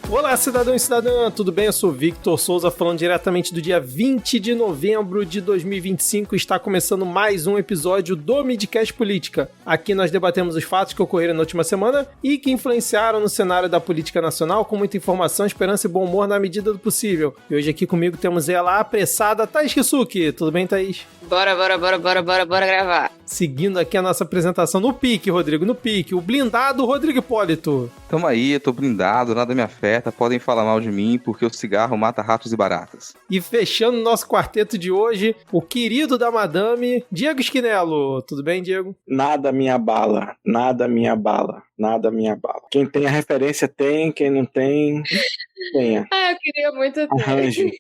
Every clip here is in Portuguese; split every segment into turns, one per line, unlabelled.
Olá, cidadão e cidadã, tudo bem? Eu sou Victor Souza, falando diretamente do dia 20 de novembro de 2025. Está começando mais um episódio do Midcast Política. Aqui nós debatemos os fatos que ocorreram na última semana e que influenciaram no cenário da política nacional, com muita informação, esperança e bom humor na medida do possível. E hoje aqui comigo temos ela, apressada, Thaís Kisuki. Tudo bem, Thaís?
Bora gravar.
Seguindo aqui a nossa apresentação no pique, Rodrigo, no pique, o blindado Rodrigo Hipólito.
Tamo aí, eu tô blindado, nada me afeta, podem falar mal de mim, porque o cigarro mata ratos e baratas.
E fechando o nosso quarteto de hoje, o querido da madame, Diego Schinello. Tudo bem, Diego?
Nada me abala. Quem tem a referência tem, quem não tem, tenha.
Eu queria muito ter.
Arranje.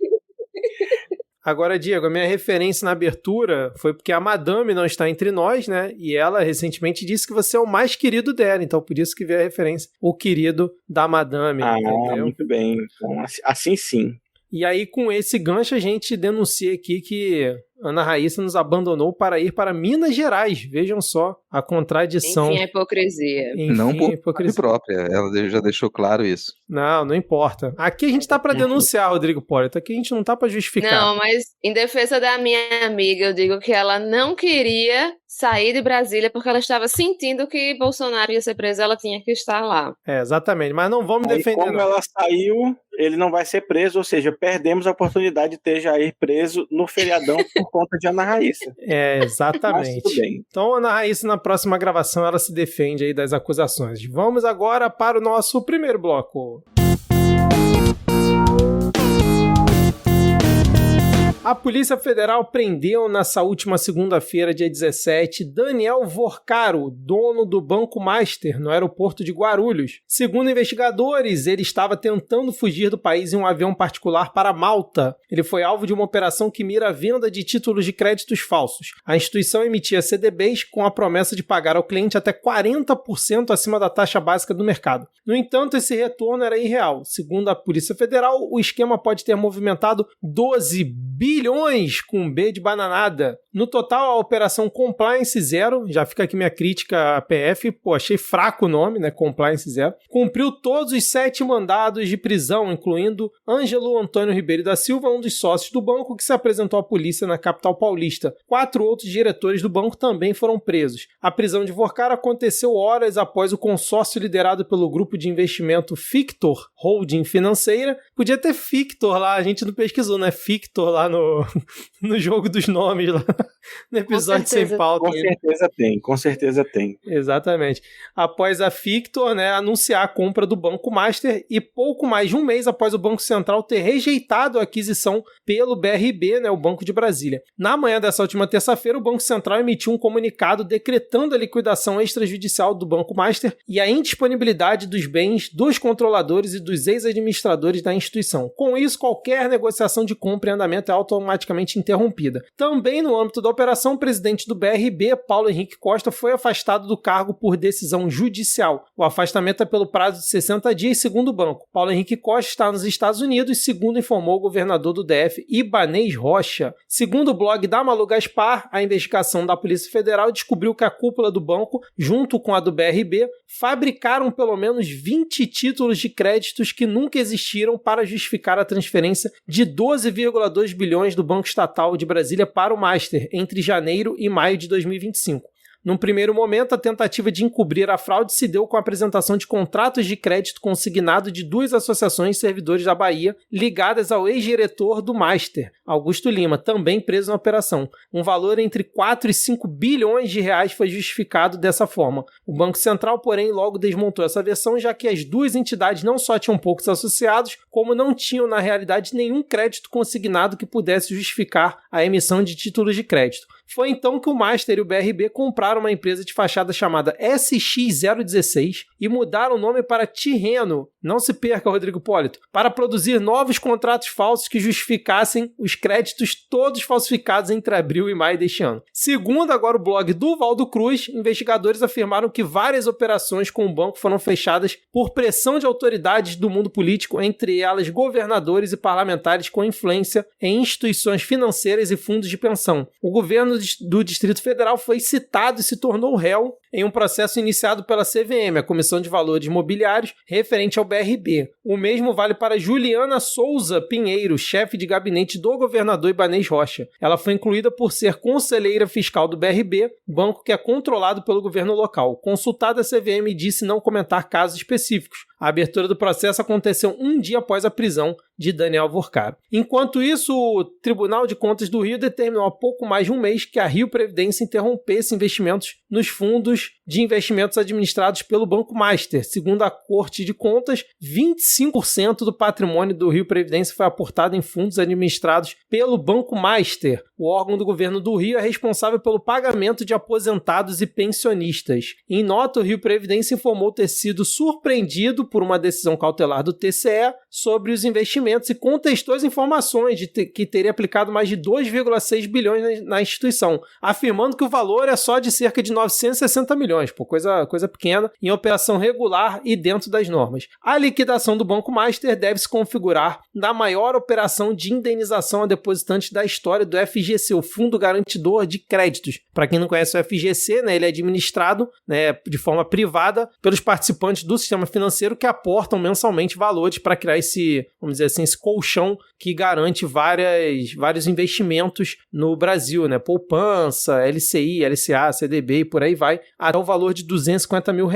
Agora, Diego, a minha referência na abertura foi porque a madame não está entre nós, né? E ela recentemente disse que você é o mais querido dela, então por isso que veio a referência, o querido da madame. Entendeu?
Muito bem. Então, assim sim.
E aí, com esse gancho, a gente denuncia aqui que Ana Raíssa nos abandonou para ir para Minas Gerais. Vejam só a contradição.
Enfim, a hipocrisia.
Não por hipocrisia própria, ela já deixou claro isso.
Não importa. Aqui a gente tá para denunciar, Rodrigo Hipólito. Aqui a gente não tá para justificar.
Não, mas em defesa da minha amiga, eu digo que ela não queria sair de Brasília porque ela estava sentindo que Bolsonaro ia ser preso, ela tinha que estar lá.
Exatamente. Mas não vamos defender,
como ela saiu, ele não vai ser preso, ou seja, perdemos a oportunidade de ter Jair preso no feriadão por conta de Ana Raíssa.
Exatamente.
Mas tudo bem.
Então, Ana Raíssa, na próxima gravação, ela se defende aí das acusações. Vamos agora para o nosso primeiro bloco. A Polícia Federal prendeu nessa última segunda-feira, dia 17, Daniel Vorcaro, dono do Banco Master, no aeroporto de Guarulhos. Segundo investigadores, ele estava tentando fugir do país em um avião particular para Malta. Ele foi alvo de uma operação que mira a venda de títulos de créditos falsos. A instituição emitia CDBs com a promessa de pagar ao cliente até 40% acima da taxa básica do mercado. No entanto, esse retorno era irreal. Segundo a Polícia Federal, o esquema pode ter movimentado 12 bilhões com B de bananada. No total, a operação Compliance Zero, já fica aqui minha crítica à PF, achei fraco o nome, né, Compliance Zero, cumpriu todos os 7 mandados de prisão, incluindo Ângelo Antônio Ribeiro da Silva, um dos sócios do banco que se apresentou à polícia na capital paulista. 4 outros diretores do banco também foram presos. A prisão de Vorcaro aconteceu horas após o consórcio liderado pelo grupo de investimento Fictor Holding Financeira. Podia ter Fictor lá, a gente não pesquisou, né? Fictor lá no jogo dos nomes lá, no episódio sem pauta.
Com certeza tem.
Exatamente. Após a Fictor, né, anunciar a compra do Banco Master e pouco mais de um mês após o Banco Central ter rejeitado a aquisição pelo BRB, né, o Banco de Brasília. Na manhã dessa última terça-feira, o Banco Central emitiu um comunicado decretando a liquidação extrajudicial do Banco Master e a indisponibilidade dos bens dos controladores e dos ex-administradores da instituição. Com isso, qualquer negociação de compra em andamento é automaticamente interrompida. Também no âmbito da operação, o presidente do BRB, Paulo Henrique Costa, foi afastado do cargo por decisão judicial. O afastamento é pelo prazo de 60 dias, segundo o banco. Paulo Henrique Costa está nos Estados Unidos, segundo informou o governador do DF, Ibanez Rocha. Segundo o blog da Malu Gaspar, a investigação da Polícia Federal descobriu que a cúpula do banco, junto com a do BRB, fabricaram pelo menos 20 títulos de créditos que nunca existiram para justificar a transferência de 12,2 bilhões do Banco Estatal de Brasília para o Master entre janeiro e maio de 2025. Num primeiro momento, a tentativa de encobrir a fraude se deu com a apresentação de contratos de crédito consignado de 2 associações de servidores da Bahia ligadas ao ex-diretor do Master, Augusto Lima, também preso na operação. Um valor entre 4 e 5 bilhões de reais foi justificado dessa forma. O Banco Central, porém, logo desmontou essa versão, já que as 2 entidades não só tinham poucos associados, como não tinham, na realidade, nenhum crédito consignado que pudesse justificar a emissão de títulos de crédito. Foi então que o Master e o BRB compraram uma empresa de fachada chamada SX016 e mudaram o nome para Tirreno, não se perca, Rodrigo Hipólito, para produzir novos contratos falsos que justificassem os créditos todos falsificados entre abril e maio deste ano. Segundo agora o blog do Valdo Cruz, investigadores afirmaram que várias operações com o banco foram fechadas por pressão de autoridades do mundo político, entre elas governadores e parlamentares com influência em instituições financeiras e fundos de pensão. O governo do Distrito Federal foi citado e se tornou réu em um processo iniciado pela CVM, a Comissão de Valores Mobiliários, referente ao BRB. O mesmo vale para Juliana Souza Pinheiro, chefe de gabinete do governador Ibanez Rocha. Ela foi incluída por ser conselheira fiscal do BRB, banco que é controlado pelo governo local. Consultada, a CVM disse não comentar casos específicos. A abertura do processo aconteceu um dia após a prisão de Daniel Vorcaro. Enquanto isso, o Tribunal de Contas do Rio determinou há pouco mais de um mês que a Rio Previdência interrompesse investimentos nos fundos de investimentos administrados pelo Banco Master. Segundo a Corte de Contas, 25% do patrimônio do Rio Previdência foi aportado em fundos administrados pelo Banco Master. O órgão do governo do Rio é responsável pelo pagamento de aposentados e pensionistas. Em nota, o Rio Previdência informou ter sido surpreendido por uma decisão cautelar do TCE sobre os investimentos e contestou as informações de que teria aplicado mais de 2,6 bilhões na instituição, afirmando que o valor é só de cerca de 960 milhões, coisa pequena, em operação regular e dentro das normas. A liquidação do Banco Master deve se configurar na maior operação de indenização a depositantes da história do FGC, o Fundo Garantidor de Créditos. Para quem não conhece o FGC, ele é administrado de forma privada pelos participantes do sistema financeiro que aportam mensalmente valores para criar esse colchão que garante vários investimentos no Brasil, poupança, LCI, LCA, CDB e por aí vai, até o valor de R$250 mil.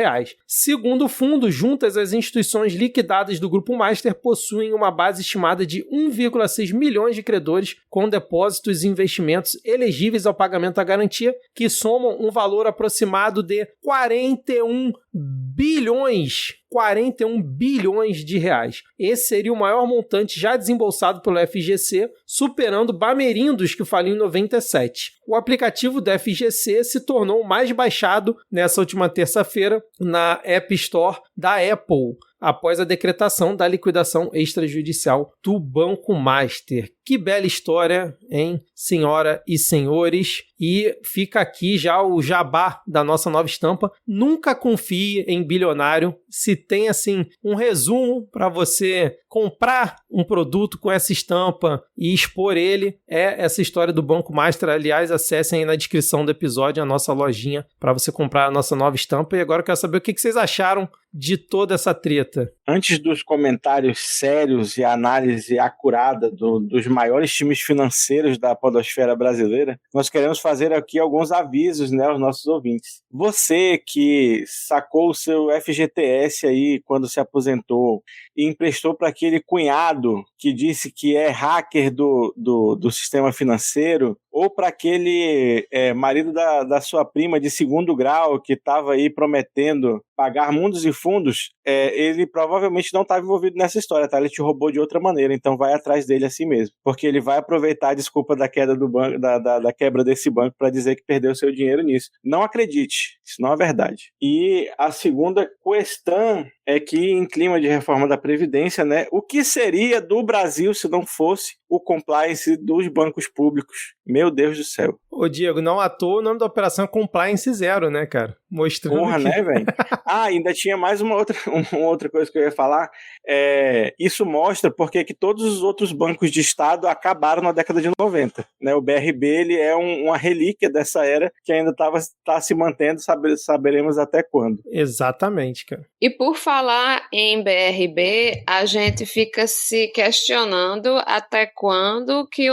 Segundo o fundo, juntas as instituições liquidadas do Grupo Master possuem uma base estimada de 1,6 milhões de credores com depósitos e investimentos elegíveis ao pagamento da garantia, que somam um valor aproximado de 41 bilhões de reais. Esse seria o maior montante já desembolsado pelo FGC, superando Bamerindos, que faliu em 97. O aplicativo do FGC se tornou mais baixado nessa última terça-feira na App Store da Apple, após a decretação da liquidação extrajudicial do Banco Master. Que bela história, hein, senhora e senhores? E fica aqui já o jabá da nossa nova estampa. Nunca confie em bilionário. Se tem, um resumo para você comprar um produto com essa estampa e expor ele, é essa história do Banco Master. Aliás, acessem aí na descrição do episódio a nossa lojinha para você comprar a nossa nova estampa. E agora eu quero saber o que vocês acharam de toda essa treta.
Antes dos comentários sérios e a análise acurada dos maiores times financeiros da podosfera brasileira, nós queremos fazer aqui alguns avisos, aos nossos ouvintes. Você que sacou o seu FGTS aí quando se aposentou e emprestou para aquele cunhado que disse que é hacker do sistema financeiro, ou para aquele marido da sua prima de segundo grau que estava aí prometendo pagar mundos e fundos, ele provavelmente não estava envolvido nessa história, tá? Ele te roubou de outra maneira, então vai atrás dele assim mesmo, porque ele vai aproveitar a desculpa da queda do banco, da quebra desse banco para dizer que perdeu seu dinheiro nisso. Não acredite, isso não é verdade. E a segunda questão é que, em clima de reforma da Previdência, o que seria do Brasil se não fosse o compliance dos bancos públicos? Meu Deus do céu.
Ô, Diego, não à toa o nome da operação é Compliance Zero, cara? Mostrando
Porra,
que...
velho? Ainda tinha mais uma outra coisa que eu ia falar. Isso mostra porque que todos os outros bancos de Estado acabaram na década de 90. O BRB ele é uma relíquia dessa era que ainda tá se mantendo, saberemos até quando.
Exatamente, cara.
E por falar em BRB, a gente fica se questionando até quando que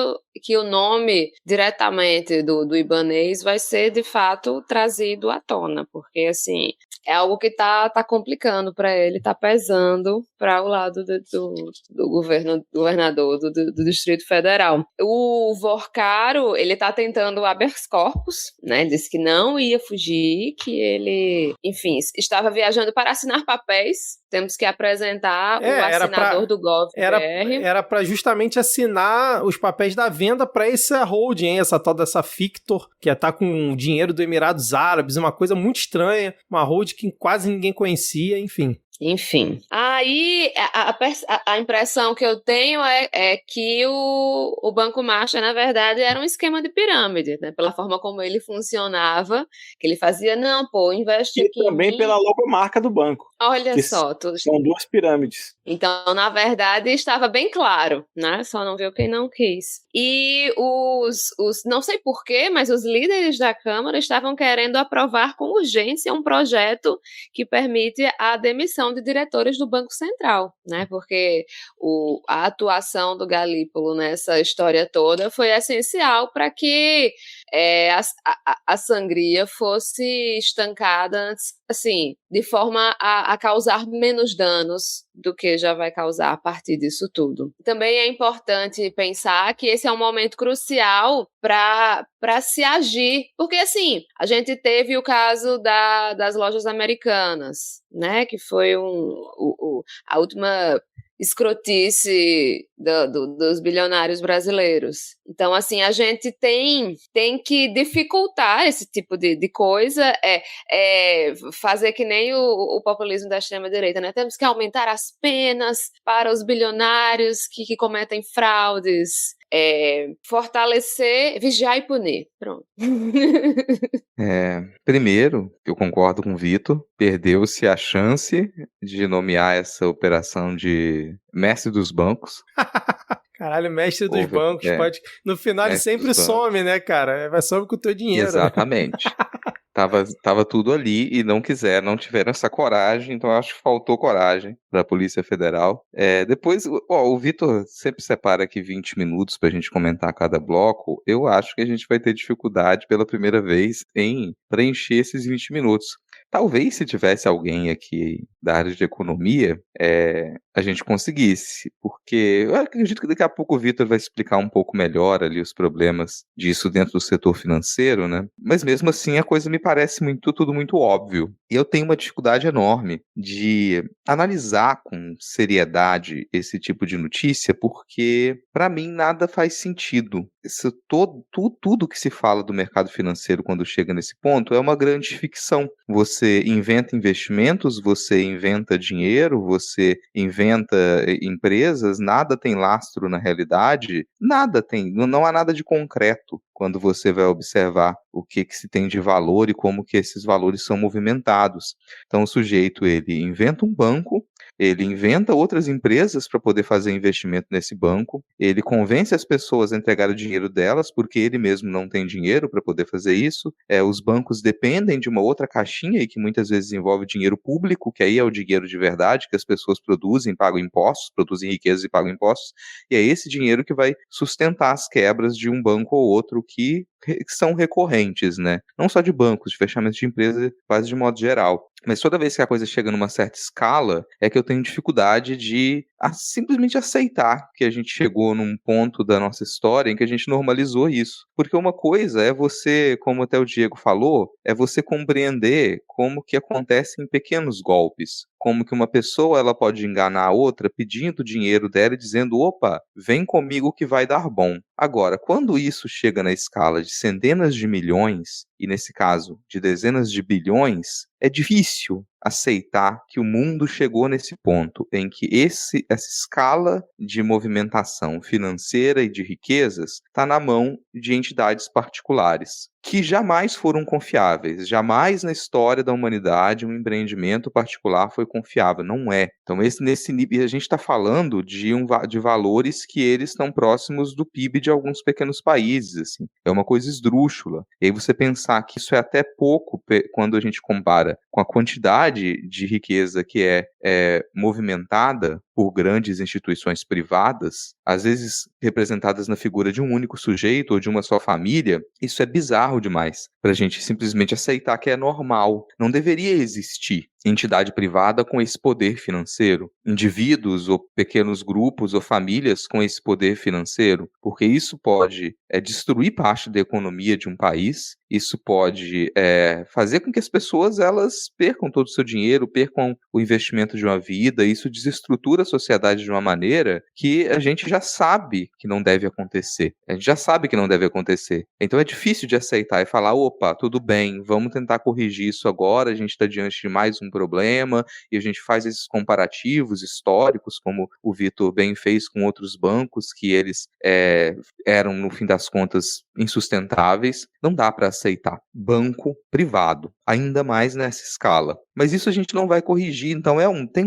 o nome diretamente do Ibanez vai ser de fato trazido à tona, porque é algo que tá complicando para ele, tá pesando para o lado do governador do Distrito Federal. O Vorcaro, ele tá tentando habeas corpus, disse que não ia fugir, que ele, enfim, estava viajando para assinar papéis. Temos que apresentar o assinador do Gov.br.
Era para justamente assinar os papéis da venda venda para essa holding, hein? Essa tal dessa Fictor, que tá com dinheiro do Emirados Árabes, uma coisa muito estranha, uma holding que quase ninguém conhecia, enfim.
Enfim. Aí, a impressão que eu tenho é que o Banco Master, na verdade, era um esquema de pirâmide, né? Pela forma como ele funcionava, que ele fazia, não, pô, investe aqui
E também pela logomarca do banco.
Olha só.
São duas pirâmides.
Então, na verdade, estava bem claro, né? Só não viu quem não quis. E não sei porquê, mas os líderes da Câmara estavam querendo aprovar com urgência um projeto que permite a demissão de diretores do Banco Central, né? Porque a atuação do Galípolo nessa história toda foi essencial para que a sangria fosse estancada, assim, de forma a causar menos danos do que já vai causar a partir disso tudo. Também é importante pensar que esse é um momento crucial para se agir, porque assim, a gente teve o caso das lojas americanas, né, que foi a última escrotice dos bilionários brasileiros. Então, assim, a gente tem que dificultar esse tipo de coisa, fazer que nem o populismo da extrema-direita, né? Temos que aumentar as penas para os bilionários que cometem fraudes, fortalecer, vigiar e punir. Pronto.
Primeiro, eu concordo com o Vitor, perdeu-se a chance de nomear essa operação de mestre dos bancos.
Caralho, mestre dos bancos, pode... No final ele sempre some, né, cara? Vai some com o teu dinheiro.
Exatamente. Tava tudo ali e não tiveram essa coragem, então eu acho que faltou coragem para a Polícia Federal. Depois, o Vitor sempre separa aqui 20 minutos para a gente comentar cada bloco. Eu acho que a gente vai ter dificuldade pela primeira vez em preencher esses 20 minutos. Talvez se tivesse alguém aqui da área de economia, a gente conseguisse, porque eu acredito que daqui a pouco o Vitor vai explicar um pouco melhor ali os problemas disso dentro do setor financeiro, né? Mas mesmo assim a coisa me parece tudo muito óbvio. E eu tenho uma dificuldade enorme de analisar com seriedade esse tipo de notícia, porque para mim nada faz sentido. Tudo que se fala do mercado financeiro quando chega nesse ponto é uma grande ficção. Você inventa investimentos, você inventa dinheiro, você inventa empresas, nada tem lastro na realidade, não há nada de concreto quando você vai observar o que se tem de valor e como que esses valores são movimentados. Então o sujeito, ele inventa um banco, ele inventa outras empresas para poder fazer investimento nesse banco, ele convence as pessoas a entregar o dinheiro delas, porque ele mesmo não tem dinheiro para poder fazer isso. Os bancos dependem de uma outra caixinha e que muitas vezes envolve dinheiro público, que aí é o dinheiro de verdade, que as pessoas produzem, pagam impostos, produzem riquezas e pagam impostos, e é esse dinheiro que vai sustentar as quebras de um banco ou outro que são recorrentes, né? Não só de bancos, de fechamento de empresas, quase de modo geral. Mas toda vez que a coisa chega numa certa escala, é que eu tenho dificuldade de simplesmente aceitar que a gente chegou num ponto da nossa história em que a gente normalizou isso. Porque uma coisa é você, como até o Diego falou, é você compreender como que acontece em pequenos golpes. Como que uma pessoa ela pode enganar a outra pedindo dinheiro dela e dizendo, opa, vem comigo que vai dar bom. Agora, quando isso chega na escala de centenas de milhões, e nesse caso de dezenas de bilhões, é difícil aceitar que o mundo chegou nesse ponto em que essa escala de movimentação financeira e de riquezas está na mão de entidades particulares, que jamais foram confiáveis. Jamais na história da humanidade um empreendimento particular foi confiável. Não é. Então, nesse nível, a gente está falando de valores que eles estão próximos do PIB de alguns pequenos países. Assim. É uma coisa esdrúxula. E aí você pensar que isso é até pouco quando a gente compara com a quantidade de riqueza que é movimentada por grandes instituições privadas, às vezes representadas na figura de um único sujeito ou de uma só família, isso é bizarro demais para a gente simplesmente aceitar que é normal. Não deveria existir entidade privada com esse poder financeiro, indivíduos ou pequenos grupos ou famílias com esse poder financeiro, porque isso pode destruir parte da economia de um país, isso pode fazer com que as pessoas elas percam todo o seu dinheiro, percam o investimento de uma vida, isso desestrutura a sociedade de uma maneira que a gente já sabe que não deve acontecer. A gente já sabe que não deve acontecer. Então é difícil de aceitar e falar, opa, tudo bem, vamos tentar corrigir isso agora, a gente está diante de mais um problema, e a gente faz esses comparativos históricos, como o Vitor bem fez com outros bancos, que eles eram, no fim das contas, insustentáveis. Não dá para aceitar banco privado, ainda mais nessa escala. Mas isso a gente não vai corrigir, então tem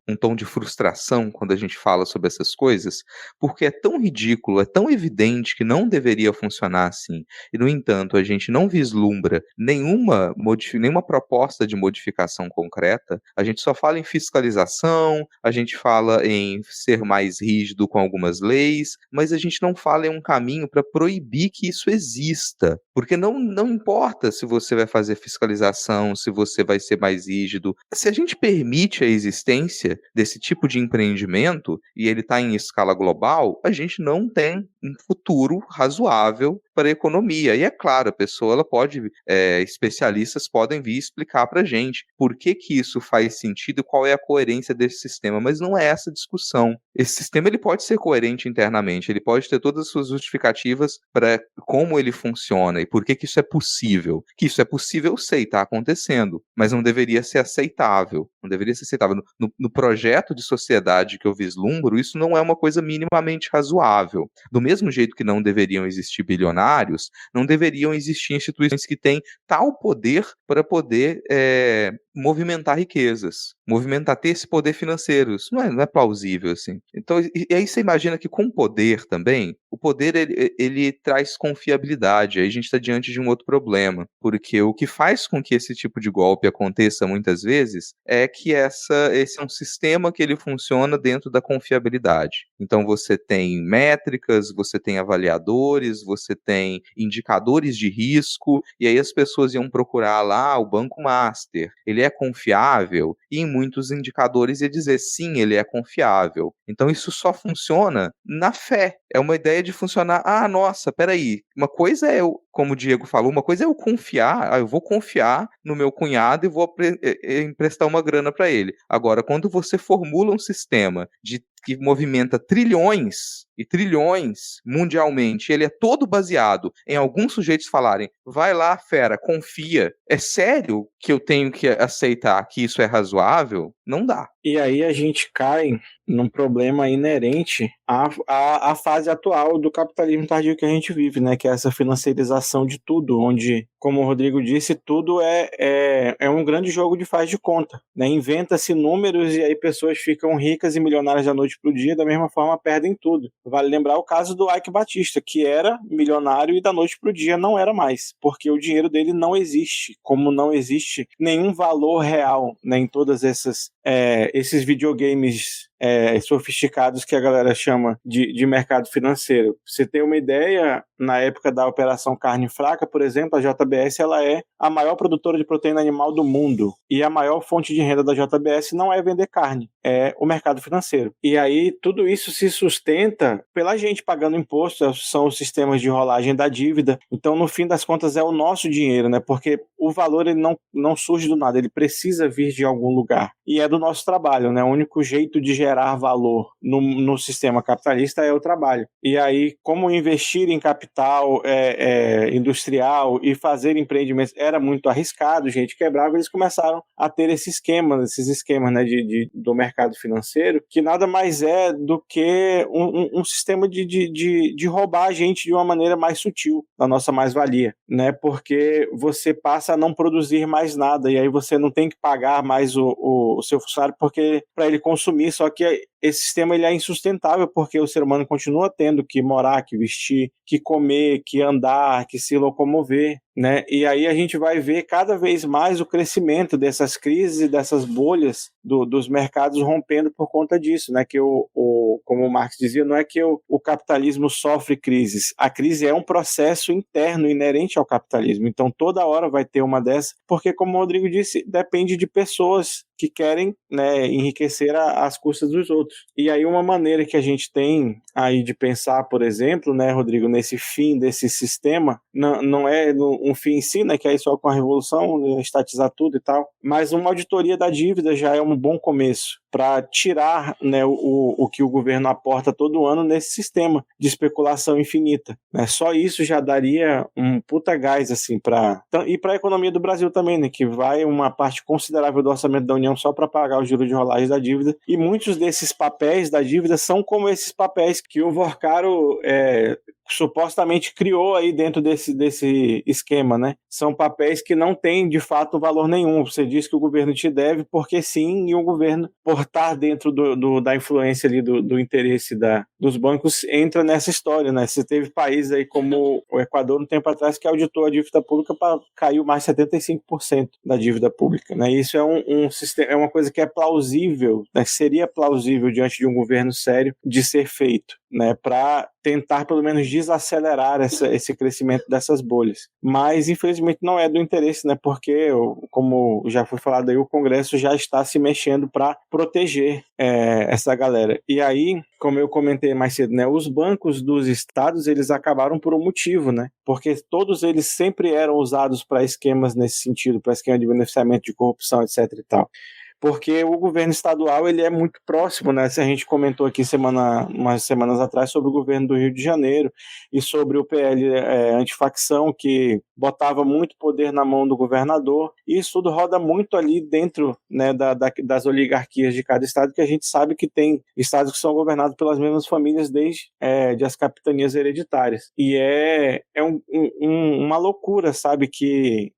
um tom de frustração quando a gente fala sobre essas coisas, porque é tão ridículo, é tão evidente que não deveria funcionar assim, e no entanto a gente não vislumbra nenhuma proposta de modificação concreta, a gente só fala em fiscalização, a gente fala em ser mais rígido com algumas leis, mas a gente não fala em um caminho para proibir que isso exista, porque não importa se você vai fazer fiscalização, se você vai ser mais rígido, se a gente permite a existência desse tipo de empreendimento, e ele está em escala global, a gente não tem um futuro razoável para a economia. E é claro, a pessoa ela pode, especialistas podem vir explicar para a gente por que isso faz sentido e qual é a coerência desse sistema, mas não é essa a discussão. Esse sistema ele pode ser coerente internamente, ele pode ter todas as suas justificativas para como ele funciona e por que isso é possível. Que isso é possível, eu sei, está acontecendo, mas não deveria ser aceitável. Não deveria ser aceitável. No projeto de sociedade que eu vislumbro, isso não é uma coisa minimamente razoável. Do mesmo jeito que não deveriam existir bilionários, não deveriam existir instituições que têm tal poder para poder movimentar riquezas, ter esse poder financeiro. Isso não é plausível, assim. Então, e aí você imagina que com poder também, o poder ele traz confiabilidade. Aí a gente está diante de um outro problema, porque o que faz com que esse tipo de golpe aconteça muitas vezes é que esse é um sistema que ele funciona dentro da confiabilidade. Então você tem métricas, você tem avaliadores, você tem indicadores de risco, e aí as pessoas iam procurar lá o Banco Master. Ele é confiável? E em muitos indicadores ia dizer sim, ele é confiável. Então isso só funciona na fé. É uma ideia de funcionar, nossa, peraí, uma coisa é como o Diego falou, uma coisa é eu confiar, eu vou confiar no meu cunhado e vou emprestar uma grana para ele. Agora, quando você formula um sistema que movimenta trilhões e trilhões mundialmente, ele é todo baseado em alguns sujeitos falarem, vai lá, fera, confia. É sério que eu tenho que aceitar que isso é razoável? Não dá.
E aí a gente cai num problema inerente à fase atual do capitalismo tardio que a gente vive, né? Que é essa financiarização de tudo, onde, como o Rodrigo disse, tudo é um grande jogo de faz de conta, né? Inventa-se números e aí pessoas ficam ricas e milionárias da noite para o dia, da mesma forma perdem tudo. Vale lembrar o caso do Ike Batista, que era milionário e da noite para o dia não era mais, porque o dinheiro dele não existe, como não existe nenhum valor real, né, em todas esses videogames sofisticados que a galera chama de mercado financeiro. Pra você ter uma ideia, na época da Operação Carne Fraca, por exemplo, a JBS ela é a maior produtora de proteína animal do mundo, e a maior fonte de renda da JBS não é vender carne, é o mercado financeiro. E aí tudo isso se sustenta pela gente pagando imposto, são os sistemas de rolagem da dívida. Então, no fim das contas, é o nosso dinheiro, né? Porque o valor ele não surge do nada, ele precisa vir de algum lugar. E é do nosso trabalho, né? O único jeito de gerar valor no sistema capitalista é o trabalho. E aí, como investir em capital industrial e fazer empreendimentos era muito arriscado, gente quebrava, eles começaram a ter esses esquemas, né, do mercado financeiro, que nada mais é do que um sistema de roubar a gente de uma maneira mais sutil, da nossa mais-valia, né? Porque você passa a não produzir mais nada, e aí você não tem que pagar mais o seu funcionário porque para ele consumir, só que esse sistema ele é insustentável, porque o ser humano continua tendo que morar, que vestir, que comer, que andar, que se locomover, né? E aí a gente vai ver cada vez mais o crescimento dessas crises e dessas bolhas dos mercados rompendo por conta disso, né? Que como o Marx dizia, não é que o capitalismo sofre crises, a crise é um processo interno inerente ao capitalismo, então toda hora vai ter uma dessas, porque como o Rodrigo disse, depende de pessoas que querem, né, enriquecer às custas dos outros. E aí uma maneira que a gente tem aí de pensar, por exemplo, né, Rodrigo, nesse fim desse sistema, não é um fim em si, né, que aí só com a revolução, né, estatizar tudo e tal, mas uma auditoria da dívida já é um bom começo para tirar, né, o que o governo aporta todo ano nesse sistema de especulação infinita, né? Só isso já daria um puta gás assim, e para a economia do Brasil também, né, que vai uma parte considerável do orçamento da União só para pagar o juro de rolagem da dívida, e muitos desses papéis da dívida são como esses papéis que o Vorcaro supostamente criou aí dentro desse esquema, né? São papéis que não têm de fato valor nenhum. Você diz que o governo te deve porque sim, e o governo, por estar dentro da influência ali do interesse dos bancos, entra nessa história, né? Você teve países aí como o Equador um tempo atrás que auditou a dívida pública, caiu mais 75% da dívida pública, né? Isso é um sistema, é uma coisa que é plausível, né? Seria plausível diante de um governo sério de ser feito, né? Para tentar pelo menos desacelerar esse crescimento dessas bolhas. Mas, infelizmente, não é do interesse, né? Porque, como já foi falado aí, o Congresso já está se mexendo para proteger essa galera. E aí, como eu comentei mais cedo, né? Os bancos dos estados, eles acabaram por um motivo, né? Porque todos eles sempre eram usados para esquemas nesse sentido, para esquema de beneficiamento de corrupção, etc e tal. Porque o governo estadual ele é muito próximo, né? Se a gente comentou aqui umas semanas atrás sobre o governo do Rio de Janeiro e sobre o PL antifacção, que botava muito poder na mão do governador, e isso tudo roda muito ali dentro, né, das oligarquias de cada estado, que a gente sabe que tem estados que são governados pelas mesmas famílias desde as capitanias hereditárias. E é uma loucura, sabe, que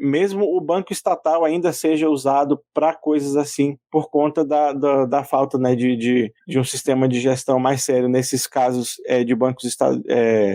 mesmo o banco estatal ainda seja usado para coisas assim, por conta da falta, né, de um sistema de gestão mais sério nesses casos de bancos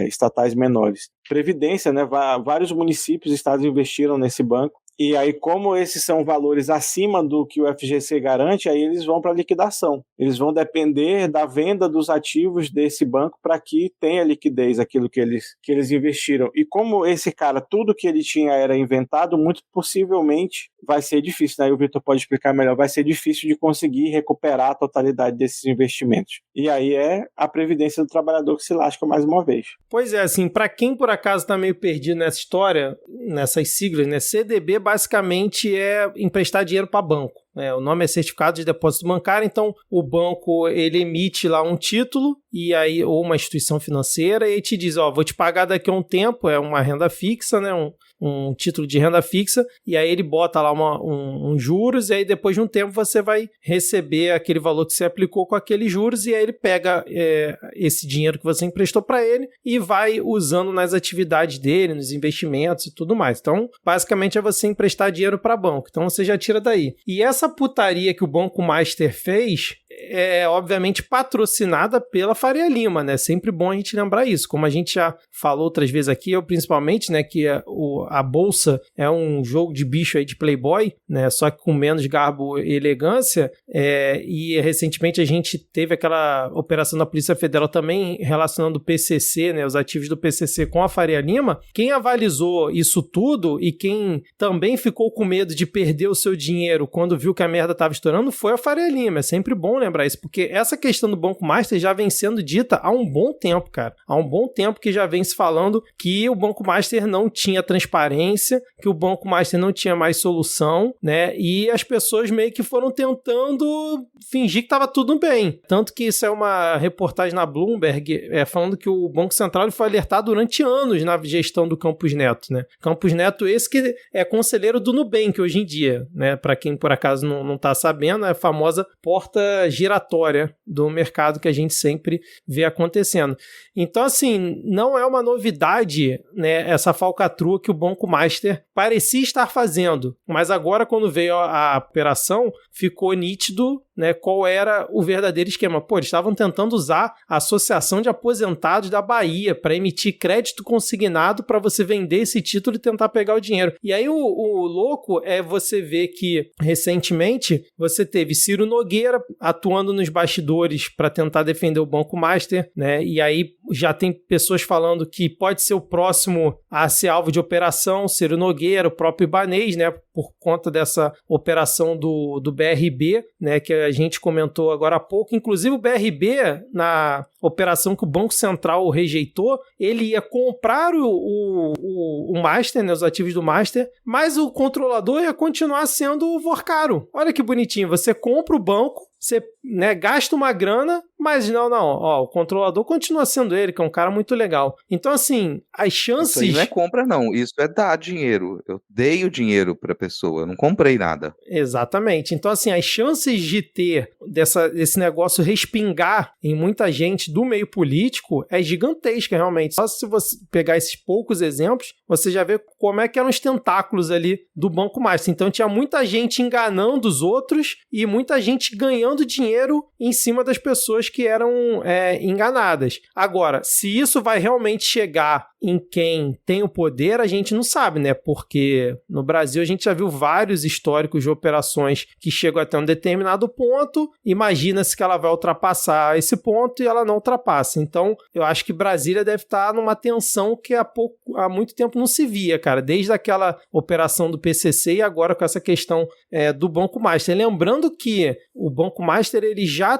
estatais menores. Previdência, né, vários municípios e estados investiram nesse banco, e aí como esses são valores acima do que o FGC garante, aí eles vão para liquidação. Eles vão depender da venda dos ativos desse banco para que tenha liquidez aquilo que eles investiram. E como esse cara, tudo que ele tinha era inventado, muito possivelmente vai ser difícil, né? O Vitor pode explicar melhor, vai ser difícil de conseguir recuperar a totalidade desses investimentos. E aí é a previdência do trabalhador que se lasca mais uma vez.
Pois é, assim, para quem por acaso está meio perdido nessa história, nessas siglas, né? CDB basicamente é emprestar dinheiro para banco. O nome é Certificado de Depósito Bancário, então o banco ele emite lá um título e aí, ou uma instituição financeira, e te diz, vou te pagar daqui a um tempo, é uma renda fixa, né, um título de renda fixa, e aí ele bota lá um juros, e aí depois de um tempo você vai receber aquele valor que você aplicou com aqueles juros, e aí ele pega esse dinheiro que você emprestou para ele e vai usando nas atividades dele, nos investimentos e tudo mais. Então, basicamente é você emprestar dinheiro para banco, então você já tira daí. E essa putaria que o Banco Master fez é obviamente patrocinada pela Faria Lima, né? Sempre bom a gente lembrar isso. Como a gente já falou outras vezes aqui, eu principalmente, né, que a Bolsa é um jogo de bicho aí de Playboy, né? Só que com menos garbo e elegância, e recentemente a gente teve aquela operação da Polícia Federal também relacionando o PCC, né, os ativos do PCC com a Faria Lima. Quem avalizou isso tudo e quem também ficou com medo de perder o seu dinheiro quando viu que a merda estava estourando foi a Faria Lima. É sempre bom lembrar isso, porque essa questão do Banco Master já vem sendo dita há um bom tempo, cara. Há um bom tempo que já vem se falando que o Banco Master não tinha transparência, que o Banco Master não tinha mais solução, né? E as pessoas meio que foram tentando fingir que estava tudo bem. Tanto que isso é uma reportagem na Bloomberg falando que o Banco Central foi alertado durante anos na gestão do Campos Neto, né? Campos Neto esse que é conselheiro do Nubank hoje em dia, né? Para quem por acaso não está sabendo, é a famosa porta giratória do mercado que a gente sempre vê acontecendo. Então, assim, não é uma novidade, né, essa falcatrua que o Banco Master parecia estar fazendo, mas agora quando veio a operação, ficou nítido, né, qual era o verdadeiro esquema. Pô, eles estavam tentando usar a Associação de Aposentados da Bahia para emitir crédito consignado para você vender esse título e tentar pegar o dinheiro. E aí o louco é você ver que, recentemente, você teve Ciro Nogueira atuando nos bastidores para tentar defender o Banco Master, né? E aí já tem pessoas falando que pode ser o próximo a ser alvo de operação, Ciro Nogueira, o próprio Ibanez, né? Por conta dessa operação do BRB, né? Que a gente comentou agora há pouco. Inclusive o BRB, na operação que o Banco Central rejeitou, ele ia comprar o Master, né? Os ativos do Master, mas o controlador ia continuar sendo o Vorcaro. Olha que bonitinho, você compra o banco, você, né, gasta uma grana, mas não, ó, o controlador continua sendo ele, que é um cara muito legal. Então, assim, as chances...
Isso aí não é compra, não. Isso é dar dinheiro. Eu dei o dinheiro pra pessoa, eu não comprei nada.
Exatamente. Então, assim, as chances de ter desse negócio respingar em muita gente do meio político é gigantesca, realmente. Só se você pegar esses poucos exemplos, você já vê como é que eram os tentáculos ali do Banco Master. Então, tinha muita gente enganando os outros e muita gente ganhando dinheiro em cima das pessoas que eram enganadas. Agora, se isso vai realmente chegar em quem tem o poder, a gente não sabe, né? Porque no Brasil a gente já viu vários históricos de operações que chegam até um determinado ponto, imagina-se que ela vai ultrapassar esse ponto e ela não ultrapassa. Então, eu acho que Brasília deve estar numa tensão que há muito tempo não se via, cara, desde aquela operação do PCC e agora com essa questão do Banco Master. Lembrando que o Banco Master, ele já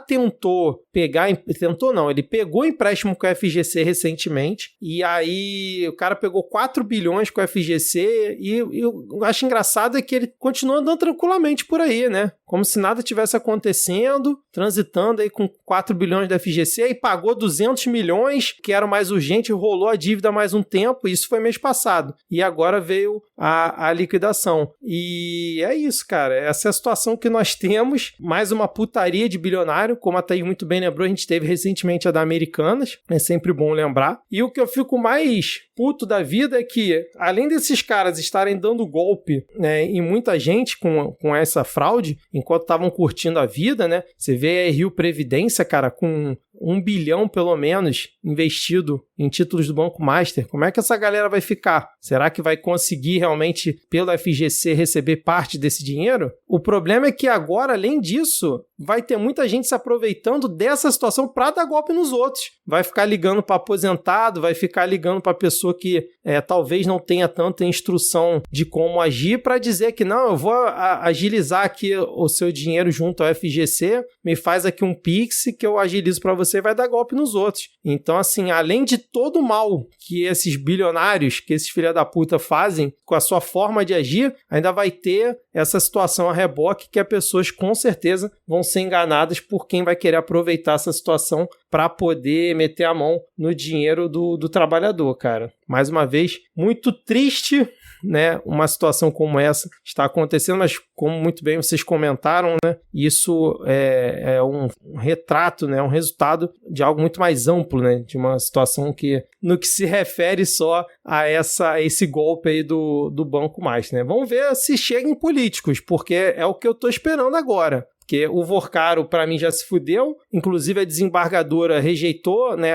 ele pegou empréstimo com a FGC recentemente, e aí o cara pegou 4 bilhões com a FGC, e eu acho engraçado é que ele continua andando tranquilamente por aí, né? Como se nada tivesse acontecendo, transitando aí com 4 bilhões da FGC, e pagou 200 milhões, que era mais urgente, rolou a dívida mais um tempo, isso foi mês passado, e agora veio a liquidação. E é isso, cara, essa é a situação que nós temos, mais uma putaria de bilionário, como a Thaís muito bem lembrou, a gente teve recentemente a da Americanas, é sempre bom lembrar. E o que eu fico mais puto da vida é que, além desses caras estarem dando golpe, né, em muita gente com essa fraude, enquanto estavam curtindo a vida, né, você vê a Rio Previdência, cara, com 1 bilhão pelo menos investido em títulos do Banco Master, como é que essa galera vai ficar? Será que vai conseguir realmente, pelo FGC, receber parte desse dinheiro? O problema é que agora, além disso, vai ter muita gente se aproveitando dessa situação para dar golpe nos outros. Vai ficar ligando para aposentado, vai ficar ligando para pessoa que talvez não tenha tanta instrução de como agir, para dizer que não, eu vou agilizar aqui o seu dinheiro junto ao FGC, me faz aqui um Pix que eu agilizo para você e vai dar golpe nos outros. Então, assim, além de todo o mal que esses bilionários, que esses filha da puta fazem com a sua forma de agir, ainda vai ter essa situação a reboque que as pessoas com certeza vão ser enganadas por quem vai querer aproveitar essa situação para poder meter a mão no dinheiro do trabalhador, cara. Mais uma vez, muito triste, né, uma situação como essa está acontecendo, mas como muito bem vocês comentaram, né, isso é um retrato, né, um resultado de algo muito mais amplo, né, de uma situação que, no que se refere só a esse golpe aí do Banco Master, né. Vamos ver se chega em políticos, porque é o que eu estou esperando agora. Porque o Vorcaro, para mim, já se fudeu. Inclusive, a desembargadora rejeitou, né,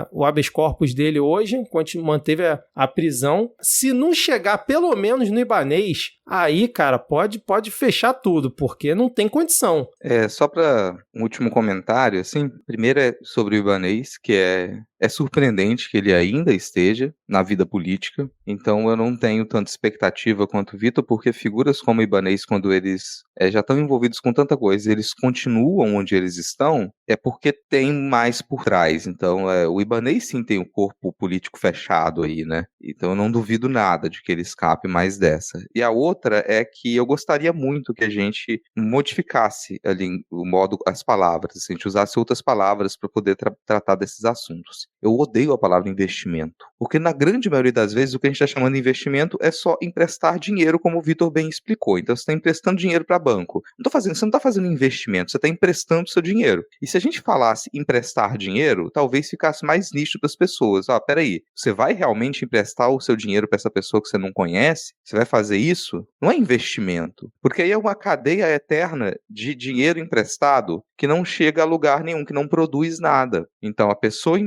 o habeas corpus dele hoje, manteve a prisão. Se não chegar, pelo menos, no Ibanez, aí, cara, pode fechar tudo, porque não tem condição.
Só para um último comentário, assim, primeiro é sobre o Ibanez, que é surpreendente que ele ainda esteja na vida política, então eu não tenho tanta expectativa quanto o Vitor, porque figuras como o Ibanez, quando eles já estão envolvidos com tanta coisa, eles continuam onde eles estão, é porque tem mais por trás. Então, o Ibanez sim tem um corpo político fechado aí, né? Então eu não duvido nada de que ele escape mais dessa. E a outra é que eu gostaria muito que a gente modificasse ali o modo, as palavras, a gente usasse outras palavras para poder tratar desses assuntos. Eu odeio a palavra investimento, porque na grande maioria das vezes o que a gente está chamando de investimento é só emprestar dinheiro, como o Vitor bem explicou. Então você está emprestando dinheiro para banco. Você não está fazendo investimento, você está emprestando seu dinheiro. E se a gente falasse emprestar dinheiro, talvez ficasse mais nítido para as pessoas. Peraí, você vai realmente emprestar o seu dinheiro para essa pessoa que você não conhece? Você vai fazer isso? dinheiro, não é investimento. Porque aí é uma cadeia eterna de dinheiro emprestado que não chega a lugar nenhum, que não produz nada. Então a pessoa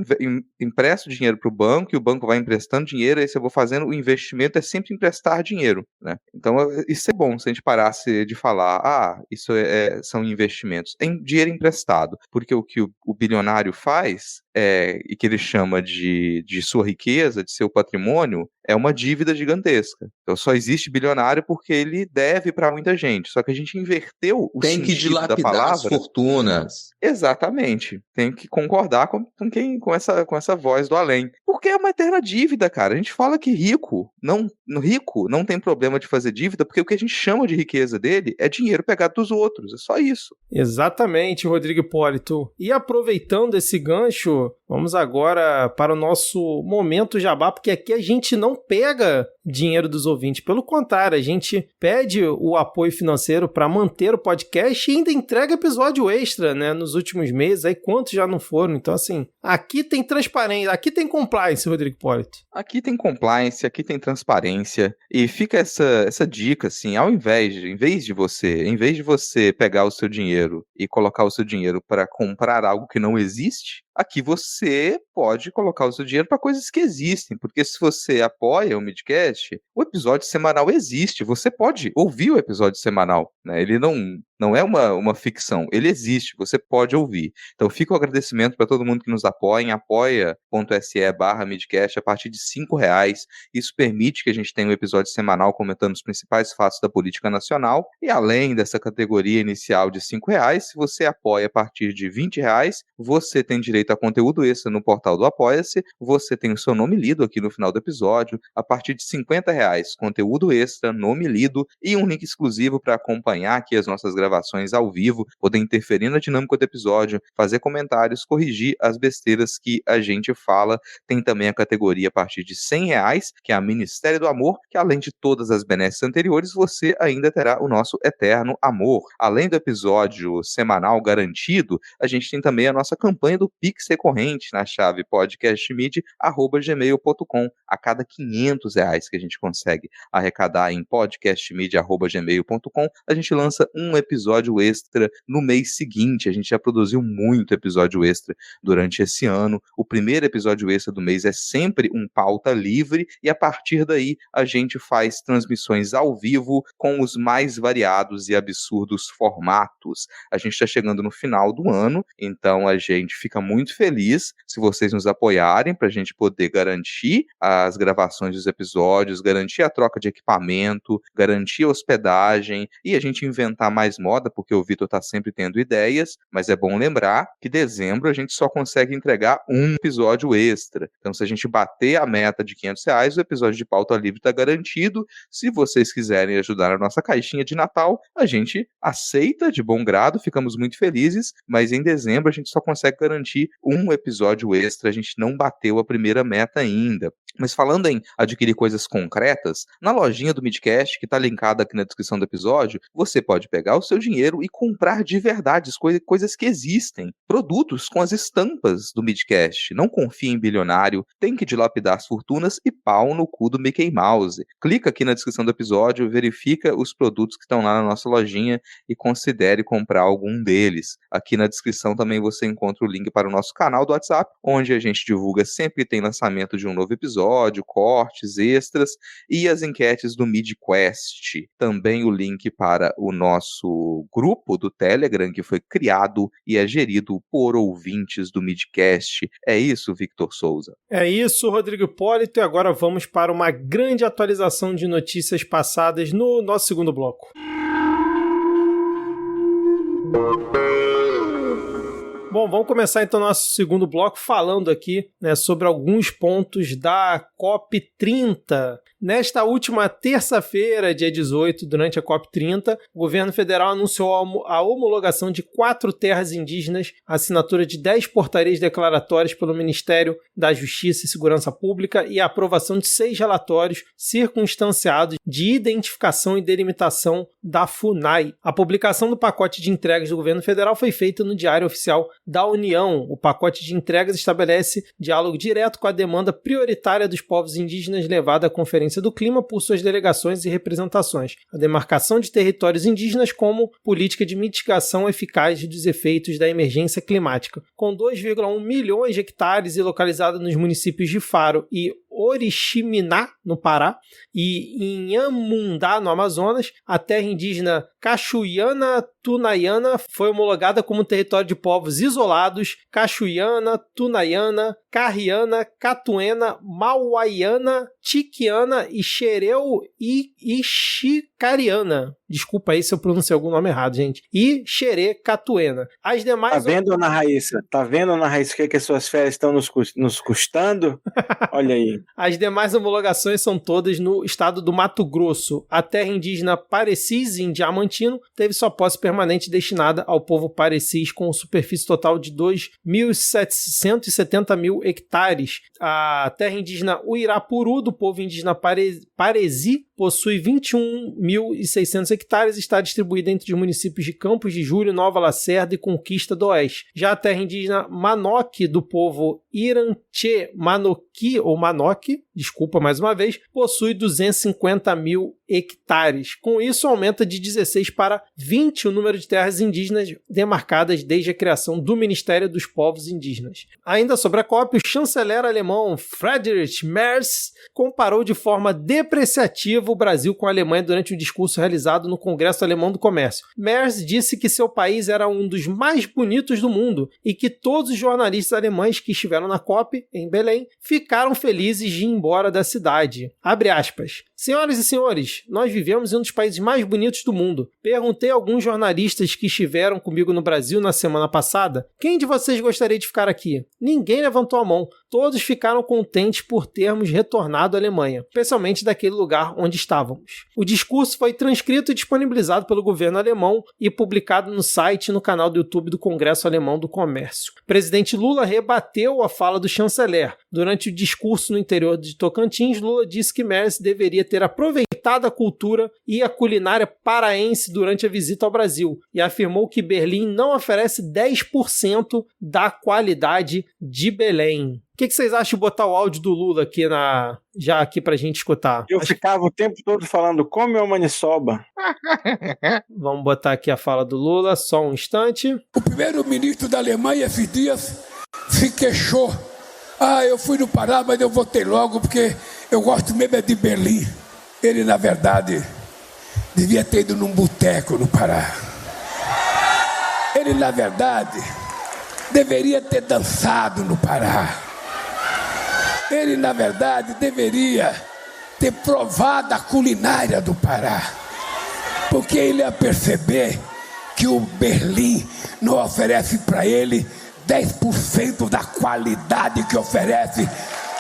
empresta o dinheiro para o banco e o banco vai emprestando dinheiro, aí se eu vou fazendo o investimento é sempre emprestar dinheiro, né? Então isso é bom se a gente parasse de falar, isso são investimentos. É dinheiro emprestado, porque o que o bilionário faz e que ele chama de sua riqueza, de seu patrimônio, é uma dívida gigantesca. Então só existe bilionário porque ele deve para muita gente. Só que a gente inverteu o
Tem que
sentido da
dilapidar
palavra.
as fortunas.
Exatamente. Tem que concordar com essa voz do além. Porque é uma eterna dívida, cara. A gente fala que rico não tem problema de fazer dívida, porque o que a gente chama de riqueza dele é dinheiro pegado dos outros. É só isso.
Exatamente, Rodrigo Hipólito. E aproveitando esse gancho, vamos agora para o nosso momento jabá, porque aqui a gente não pega dinheiro dos ouvintes. Pelo contrário, a gente pede o apoio financeiro para manter o podcast e ainda entrega episódio extra, né, nos últimos meses, aí quantos já não foram. Então, assim, aqui tem transparência, aqui tem compliance, Rodrigo Hipólito.
Aqui tem compliance, aqui tem transparência, e fica essa dica, assim, em vez de você pegar o seu dinheiro e colocar o seu dinheiro para comprar algo que não existe, aqui você pode colocar o seu dinheiro para coisas que existem, porque se você apoia o Midcast, o episódio semanal existe, você pode ouvir o episódio semanal, né? Ele não é uma ficção, ele existe, você pode ouvir. Então fica o agradecimento para todo mundo que nos apoia em apoia.se/Midcast a partir de R$5. Isso permite que a gente tenha um episódio semanal comentando os principais fatos da política nacional, e além dessa categoria inicial de R$5, se você apoia a partir de R$20, você tem direito a conteúdo extra no portal do Apoia-se, você tem o seu nome lido aqui no final do episódio, a partir de R$50, conteúdo extra, nome lido e um link exclusivo para acompanhar aqui as nossas gravações ao vivo, poder interferir na dinâmica do episódio, fazer comentários, corrigir as besteiras que a gente fala. Tem também a categoria a partir de R$100, que é a Ministério do Amor, que além de todas as benesses anteriores, você ainda terá o nosso eterno amor. Além do episódio semanal garantido, a gente tem também a nossa campanha do Pix recorrente na chave podcastmid@gmail.com. A cada R$500 que a gente consegue arrecadar em podcastmid@gmail.com, a gente lança um episódio extra no mês seguinte. A gente já produziu muito episódio extra durante esse ano. O primeiro episódio extra do mês é sempre um pauta livre, e a partir daí a gente faz transmissões ao vivo com os mais variados e absurdos formatos. A gente está chegando no final do ano, então a gente fica muito feliz se vocês nos apoiarem para a gente poder garantir as gravações dos episódios, garantir a troca de equipamento, garantir a hospedagem e a gente inventar mais moda, porque o Vitor está sempre tendo ideias, mas é bom lembrar que dezembro a gente só consegue entregar um episódio extra. Então, se a gente bater a meta de R$500, o episódio de pauta livre está garantido. Se vocês quiserem ajudar a nossa caixinha de Natal, a gente aceita de bom grado, ficamos muito felizes, mas em dezembro a gente só consegue garantir um episódio extra, a gente não bateu a primeira meta ainda. Mas falando em adquirir coisas concretas, na lojinha do Midcast, que está linkada aqui na descrição do episódio, você pode pegar o seu dinheiro e comprar de verdade coisas que existem. Produtos com as estampas do Midcast. Não confie em bilionário, tem que dilapidar as fortunas e pau no cu do Mickey Mouse. Clica aqui na descrição do episódio, verifica os produtos que estão lá na nossa lojinha e considere comprar algum deles. Aqui na descrição também você encontra o link para o nosso canal do WhatsApp, onde a gente divulga sempre que tem lançamento de um novo episódio, cortes, extras e as enquetes do MidQuest. Também o link para o nosso grupo do Telegram, que foi criado e é gerido por ouvintes do Midcast. É isso, Victor Souza?
É isso, Rodrigo Hipólito, e agora vamos para uma grande atualização de notícias passadas no nosso segundo bloco. Bom, vamos começar então nosso segundo bloco falando aqui, né, sobre alguns pontos da COP30. Nesta última terça-feira, dia 18, durante a COP30, o governo federal anunciou a homologação de 4 terras indígenas, a assinatura de 10 portarias declaratórias pelo Ministério da Justiça e Segurança Pública e a aprovação de 6 relatórios circunstanciados de identificação e delimitação da FUNAI. A publicação do pacote de entregas do governo federal foi feita no Diário Oficial da União. O pacote de entregas estabelece diálogo direto com a demanda prioritária dos povos indígenas levada à Conferência do Clima por suas delegações e representações. A demarcação de territórios indígenas como política de mitigação eficaz dos efeitos da emergência climática. Com 2,1 milhões de hectares e localizada nos municípios de Faro e Oriximiná, no Pará, e em Inhamundá, no Amazonas, a terra indígena Cachuiana Tunaiana foi homologada como território de povos isolados Cachuiana, Tunaiana, Carriana, Catuena, Mauaiana, Tiquiana e Xereu e Ixicariana. Desculpa aí se eu pronunciei algum nome errado, gente. E Xerê Catuena. As demais...
Tá vendo, Ana Raíssa? Tá vendo, Ana Raíssa, o que as suas férias estão nos custando? Olha aí.
As demais homologações são todas no estado do Mato Grosso. A terra indígena Parecis, em Diamantino, teve sua posse permanente destinada ao povo Parecis, com superfície total de 2.770 mil hectares. A terra indígena Uirapuru, do povo indígena Paresi, possui 21.600 hectares e está distribuída entre os municípios de Campos de Júlio, Nova Lacerda e Conquista do Oeste. Já a terra indígena Manoque, do povo Iranche Manoki, ou Manoque, desculpa mais uma vez, possui 250 mil hectares. Com isso, aumenta de 16 para 20 o número de terras indígenas demarcadas desde a criação do Ministério dos Povos Indígenas. Ainda sobre a COP, o chanceler alemão Friedrich Merz comparou de forma depreciativa o Brasil com a Alemanha durante um discurso realizado no Congresso Alemão do Comércio. Merz disse que seu país era um dos mais bonitos do mundo e que todos os jornalistas alemães que estiveram na COP, em Belém, ficaram felizes de ir embora da cidade. Abre aspas. Senhoras e senhores, nós vivemos em um dos países mais bonitos do mundo. Perguntei a alguns jornalistas que estiveram comigo no Brasil na semana passada, quem de vocês gostaria de ficar aqui? Ninguém levantou a mão. Todos ficaram contentes por termos retornado à Alemanha, especialmente daquele lugar onde estávamos. O discurso foi transcrito e disponibilizado pelo governo alemão e publicado no site e no canal do YouTube do Congresso Alemão do Comércio. O presidente Lula rebateu a fala do chanceler. Durante o discurso no interior de Tocantins, Lula disse que Merz deveria ter aproveitado a cultura e a culinária paraense durante a visita ao Brasil e afirmou que Berlim não oferece 10% da qualidade de Belém. O que vocês acham de botar o áudio do Lula aqui já aqui pra gente escutar?
Eu ficava o tempo todo falando, come a maniçoba.
Vamos botar aqui a fala do Lula, só um instante.
O primeiro-ministro da Alemanha, esses dias, se queixou. Eu fui no Pará, mas eu voltei logo porque eu gosto mesmo de Berlim. Ele, na verdade, devia ter ido num boteco no Pará. Ele, na verdade, deveria ter dançado no Pará. Ele, na verdade, deveria ter provado a culinária do Pará. Porque ele ia perceber que o Berlim não oferece para ele 10% da qualidade que oferece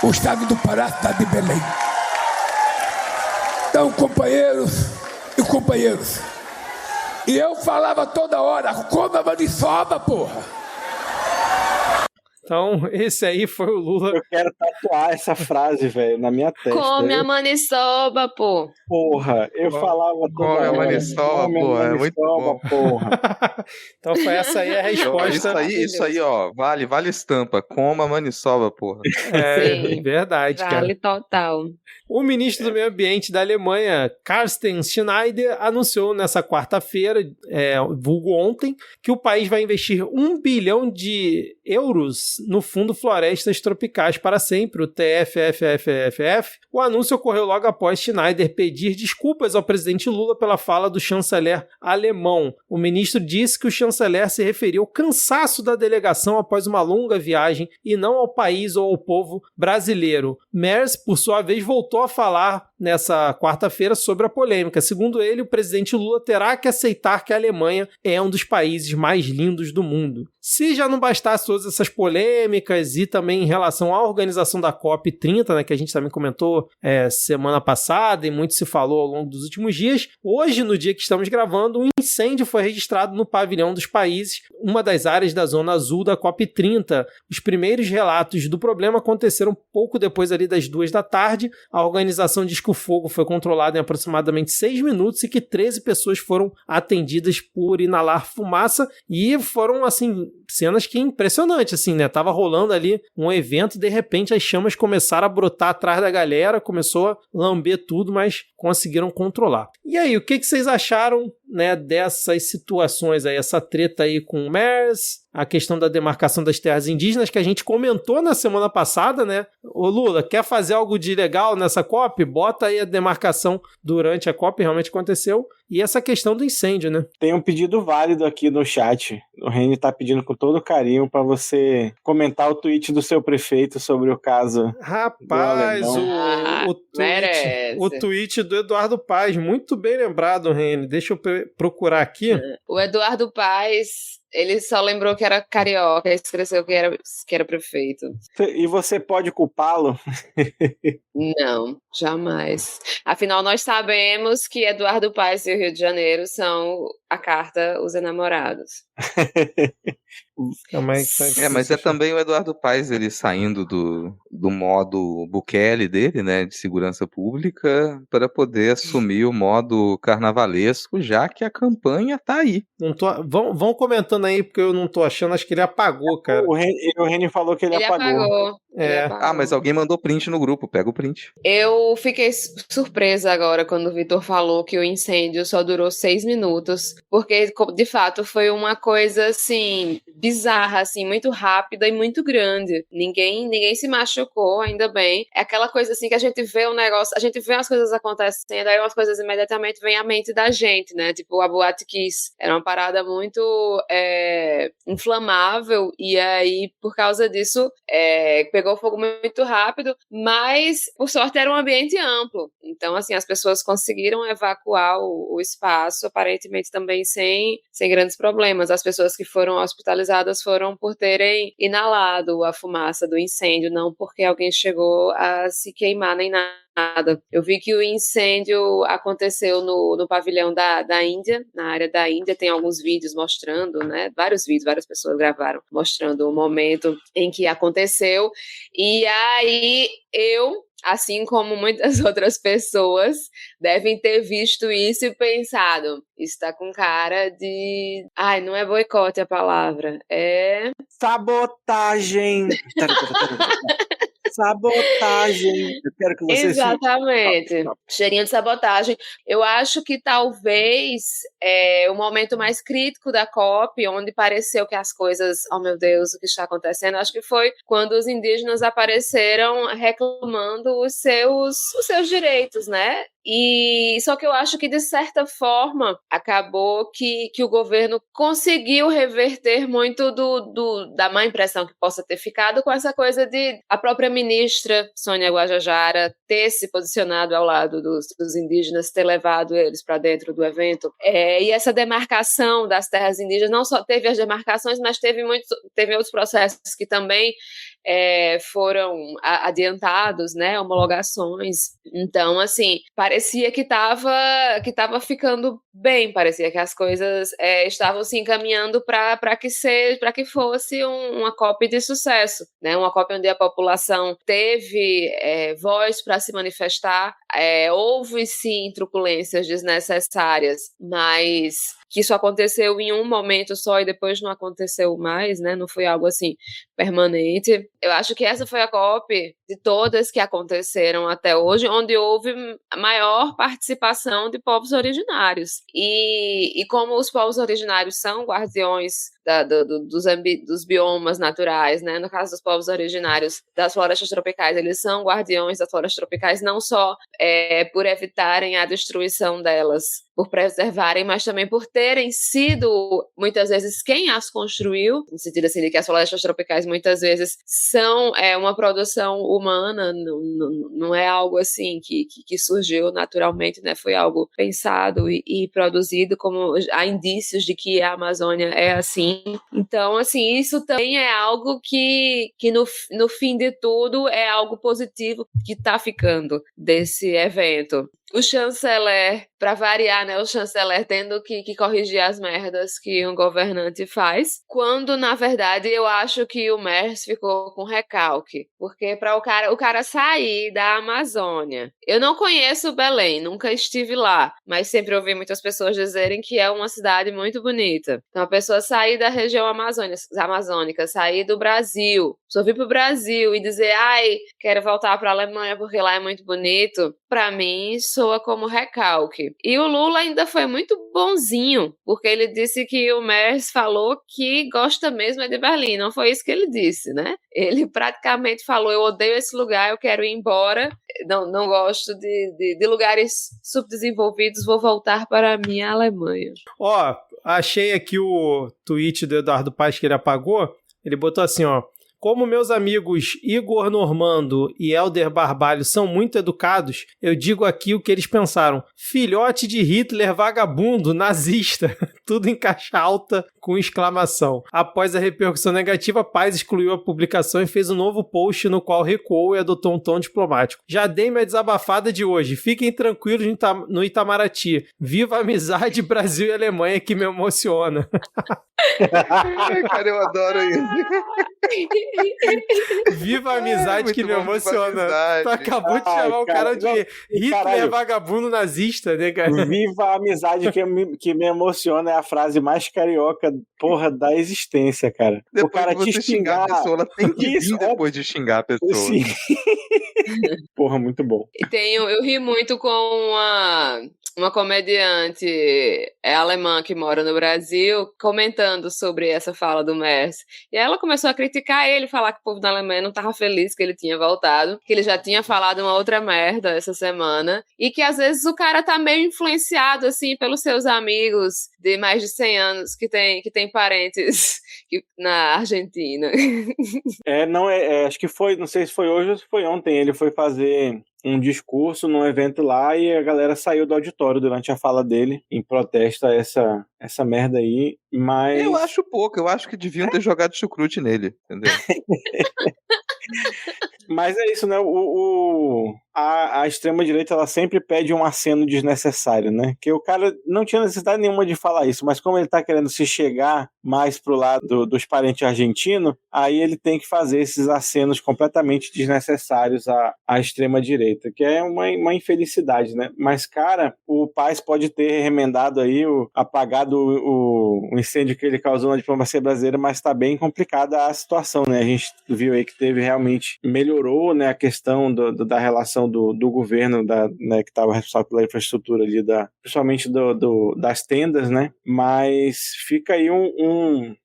o estado do Pará, cidade de Belém. Então, companheiros e companheiros, e eu falava toda hora, coma maniçoba, porra.
Então, esse aí foi o Lula.
Eu quero tatuar essa frase, velho, na minha testa.
Come a maniçoba, pô.
Porra, eu falava toda hora.
Come a maniçoba, porra, é muito bom.
Porra.
Então foi essa aí a resposta.
Isso aí, ó, vale estampa. Coma a maniçoba, porra.
É verdade, cara.
Vale total.
O ministro do Meio Ambiente da Alemanha, Carsten Schneider, anunciou nessa quarta-feira, vulgo ontem, que o país vai investir 1 bilhão de euros no Fundo Florestas Tropicais para Sempre, o TFFFF. O anúncio ocorreu logo após Schneider pedir desculpas ao presidente Lula pela fala do chanceler alemão. O ministro disse que o chanceler se referiu ao cansaço da delegação após uma longa viagem e não ao país ou ao povo brasileiro. Merz, por sua vez, voltou a falar nessa quarta-feira sobre a polêmica. Segundo ele, o presidente Lula terá que aceitar que a Alemanha é um dos países mais lindos do mundo. Se já não bastasse todas essas polêmicas e também em relação à organização da COP30, né, que a gente também comentou semana passada e muito se falou ao longo dos últimos dias, hoje, no dia que estamos gravando, um incêndio foi registrado no pavilhão dos países, uma das áreas da zona azul da COP30. Os primeiros relatos do problema aconteceram pouco depois ali das 2 da tarde. A organização diz que que o fogo foi controlado em aproximadamente 6 minutos e que 13 pessoas foram atendidas por inalar fumaça, e foram, assim, cenas que impressionantes, assim, né? Tava rolando ali um evento e de repente as chamas começaram a brotar atrás da galera, começou a lamber tudo, mas conseguiram controlar. E aí, o que vocês acharam, né, dessas situações aí, essa treta aí com o MERS, a questão da demarcação das terras indígenas que a gente comentou na semana passada, né? Ô Lula, quer fazer algo de legal nessa COP? Bota aí a demarcação durante a COP, realmente aconteceu. E essa questão do incêndio, né?
Tem um pedido válido aqui no chat. O Reni tá pedindo com todo carinho para você comentar o tweet do seu prefeito sobre o caso.
Rapaz, o tweet do Eduardo Paes, muito bem lembrado, Reni. Deixa eu procurar aqui.
O Eduardo Paes, ele só lembrou que era carioca e esqueceu que era prefeito.
E você pode culpá-lo?
Não, jamais. Afinal, nós sabemos que Eduardo Paes e o Rio de Janeiro são a carta Os Enamorados.
Mas é também o Eduardo Paes, ele saindo do modo Bukele dele, né, de segurança pública, para poder assumir o modo carnavalesco, já que a campanha tá aí.
Vão comentando aí, porque eu não tô achando, acho que ele apagou, cara.
O Reni falou que ele apagou.
Ah, mas alguém mandou print no grupo, pega o print.
Eu fiquei surpresa agora quando o Vitor falou que o incêndio só durou 6 minutos, porque de fato foi uma coisa assim bizarra, assim, muito rápida e muito grande. Ninguém se machucou, ainda bem. É aquela coisa assim que a gente vê um negócio, a gente vê as coisas acontecendo, aí umas coisas imediatamente vêm à mente da gente, né? Tipo a Boate Kiss, era uma parada muito inflamável, e aí por causa disso pegou fogo muito rápido, mas por sorte era um ambiente amplo, então assim as pessoas conseguiram evacuar o espaço, aparentemente também sem grandes problemas. As pessoas que foram hospitalizadas foram por terem inalado a fumaça do incêndio, não porque alguém chegou a se queimar nem nada. Eu vi que o incêndio aconteceu no pavilhão da Índia, na área da Índia. Tem alguns vídeos mostrando, né? Vários vídeos, várias pessoas gravaram, mostrando o momento em que aconteceu. E aí assim como muitas outras pessoas, devem ter visto isso e pensado, isso tá com cara de... Ai, não é boicote a palavra, é...
sabotagem! Sabotagem! Eu quero que você...
Exatamente. Cheirinho de sabotagem. Eu acho que talvez o momento mais crítico da COP, onde pareceu que as coisas, oh meu Deus, o que está acontecendo, acho que foi quando os indígenas apareceram reclamando os seus direitos, né? E só que eu acho que, de certa forma, acabou que o governo conseguiu reverter muito da má impressão que possa ter ficado com essa coisa de a própria ministra Sônia Guajajara ter se posicionado ao lado dos indígenas, ter levado eles para dentro do evento. E essa demarcação das terras indígenas, não só teve as demarcações, mas teve outros processos que também foram adiantados, né, homologações. Então, assim, parecia que estava ficando bem, parecia que as coisas estavam se encaminhando para que fosse uma COP de sucesso, né, uma COP onde a população teve voz para se manifestar. Houve sim truculências desnecessárias, mas que isso aconteceu em um momento só e depois não aconteceu mais, né? Não foi algo assim permanente. Eu acho que essa foi a COP de todas que aconteceram até hoje, onde houve maior participação de povos originários. E como os povos originários são guardiões dos biomas naturais, né? No caso dos povos originários das florestas tropicais, eles são guardiões das florestas tropicais, não só por evitarem a destruição delas, por preservarem, mas também por terem sido, muitas vezes, quem as construiu, no sentido assim, de que as florestas tropicais muitas vezes são uma produção humana, não é algo assim que surgiu naturalmente, né? Foi algo pensado e produzido, como há indícios de que a Amazônia é assim. Então, assim, isso também é algo que no fim de tudo é algo positivo que está ficando desse evento. o chanceler, pra variar, né, o chanceler tendo que corrigir as merdas que um governante faz, quando, na verdade, eu acho que o Merz ficou com recalque, porque para o cara sair da Amazônia, eu não conheço Belém, nunca estive lá, mas sempre ouvi muitas pessoas dizerem que é uma cidade muito bonita. Então, a pessoa sair da região amazônica, sair do Brasil, só vir pro Brasil e dizer, ai, quero voltar pra Alemanha porque lá é muito bonito, pra mim soa como recalque. E o Lula ainda foi muito bonzinho, porque ele disse que o Merz falou que gosta mesmo é de Berlim. Não foi isso que ele disse, né? Ele praticamente falou, eu odeio esse lugar, eu quero ir embora, não gosto de lugares subdesenvolvidos, vou voltar para a minha Alemanha.
Ó, achei aqui o tweet do Eduardo Paes que ele apagou. Ele botou assim, ó: como meus amigos Igor Normando e Helder Barbalho são muito educados, eu digo aqui o que eles pensaram. Filhote de Hitler, vagabundo, nazista. Tudo em caixa alta com exclamação. Após a repercussão negativa, Paes excluiu a publicação e fez um novo post no qual recuou e adotou um tom diplomático. Já dei minha desabafada de hoje. Fiquem tranquilos no Itamaraty. Viva a amizade Brasil e Alemanha que me emociona.
Cara, eu adoro isso.
Viva a amizade que me emociona. Tu acabou de chamar o cara de Hitler,
caralho,
vagabundo nazista, né, cara?
Viva a amizade que me emociona é a frase mais carioca, porra, da existência, cara.
Depois
o cara
de você
te
xingar a pessoa, ela tem que
Isso,
vir depois de xingar a pessoa.
Sim. Porra, muito bom.
E eu ri muito com uma comediante alemã que mora no Brasil, comentando sobre essa fala do Merz. E ela começou a criticar ele, falar que o povo da Alemanha não estava feliz que ele tinha voltado, que ele já tinha falado uma outra merda essa semana, e que às vezes o cara tá meio influenciado, assim, pelos seus amigos de mais de 100 anos que tem parentes na Argentina.
Acho que foi, não sei se foi hoje ou se foi ontem, ele foi fazer um discurso num evento lá e a galera saiu do auditório durante a fala dele em protesto a essa merda aí, mas...
Eu acho pouco, eu acho que deviam ter jogado chucrute nele, entendeu?
Mas é isso, né? A extrema-direita, ela sempre pede um aceno desnecessário, né? Que o cara não tinha necessidade nenhuma de falar isso, mas como ele tá querendo se chegar mais pro lado dos parentes argentinos, aí ele tem que fazer esses acenos completamente desnecessários à extrema-direita, que é uma infelicidade, né? Mas, cara, o Paes pode ter remendado aí, apagado o incêndio que ele causou na diplomacia brasileira, mas tá bem complicada a situação, né? A gente viu aí que realmente melhorou, né, a questão da relação do governo, né, que estava responsável pela infraestrutura ali, principalmente das tendas, né, mas fica aí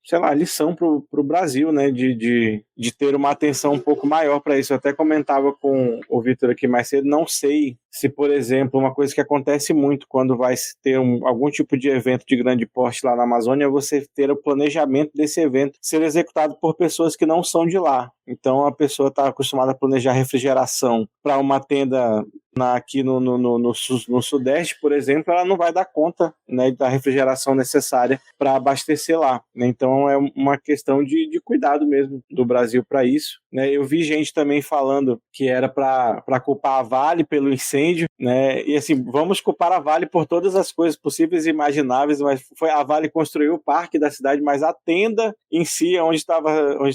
sei lá, lição pro Brasil, né, de ter uma atenção um pouco maior para isso. Eu até comentava com o Vitor aqui mais cedo, não sei se, por exemplo, uma coisa que acontece muito quando vai ter algum tipo de evento de grande porte lá na Amazônia é você ter o planejamento desse evento ser executado por pessoas que não são de lá. Então a pessoa está acostumada a planejar refrigeração para uma tenda aqui no Sudeste, por exemplo, ela não vai dar conta, né, da refrigeração necessária para abastecer lá. Então é uma questão de cuidado mesmo do Brasil para isso, né? Eu vi gente também falando que era para culpar a Vale pelo incêndio, né? E assim, vamos culpar a Vale por todas as coisas possíveis e imagináveis, mas a Vale construiu o parque da cidade, mas a tenda em si, onde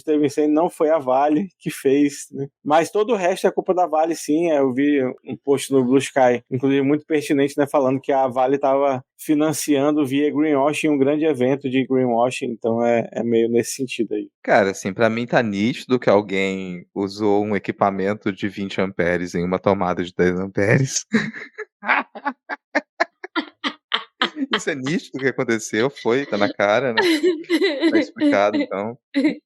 teve incêndio, não foi a Vale que fez, né? Mas todo o resto é culpa da Vale, sim. Eu vi um post no Blue Sky, inclusive muito pertinente, né, falando que a Vale estava financiando via greenwashing um grande evento de greenwashing, então é meio nesse sentido aí.
Cara, assim, pra mim tá nítido que alguém usou um equipamento de 20 amperes em uma tomada de 10 amperes. Isso é nítido que aconteceu, tá na cara, né? Tá explicado, então.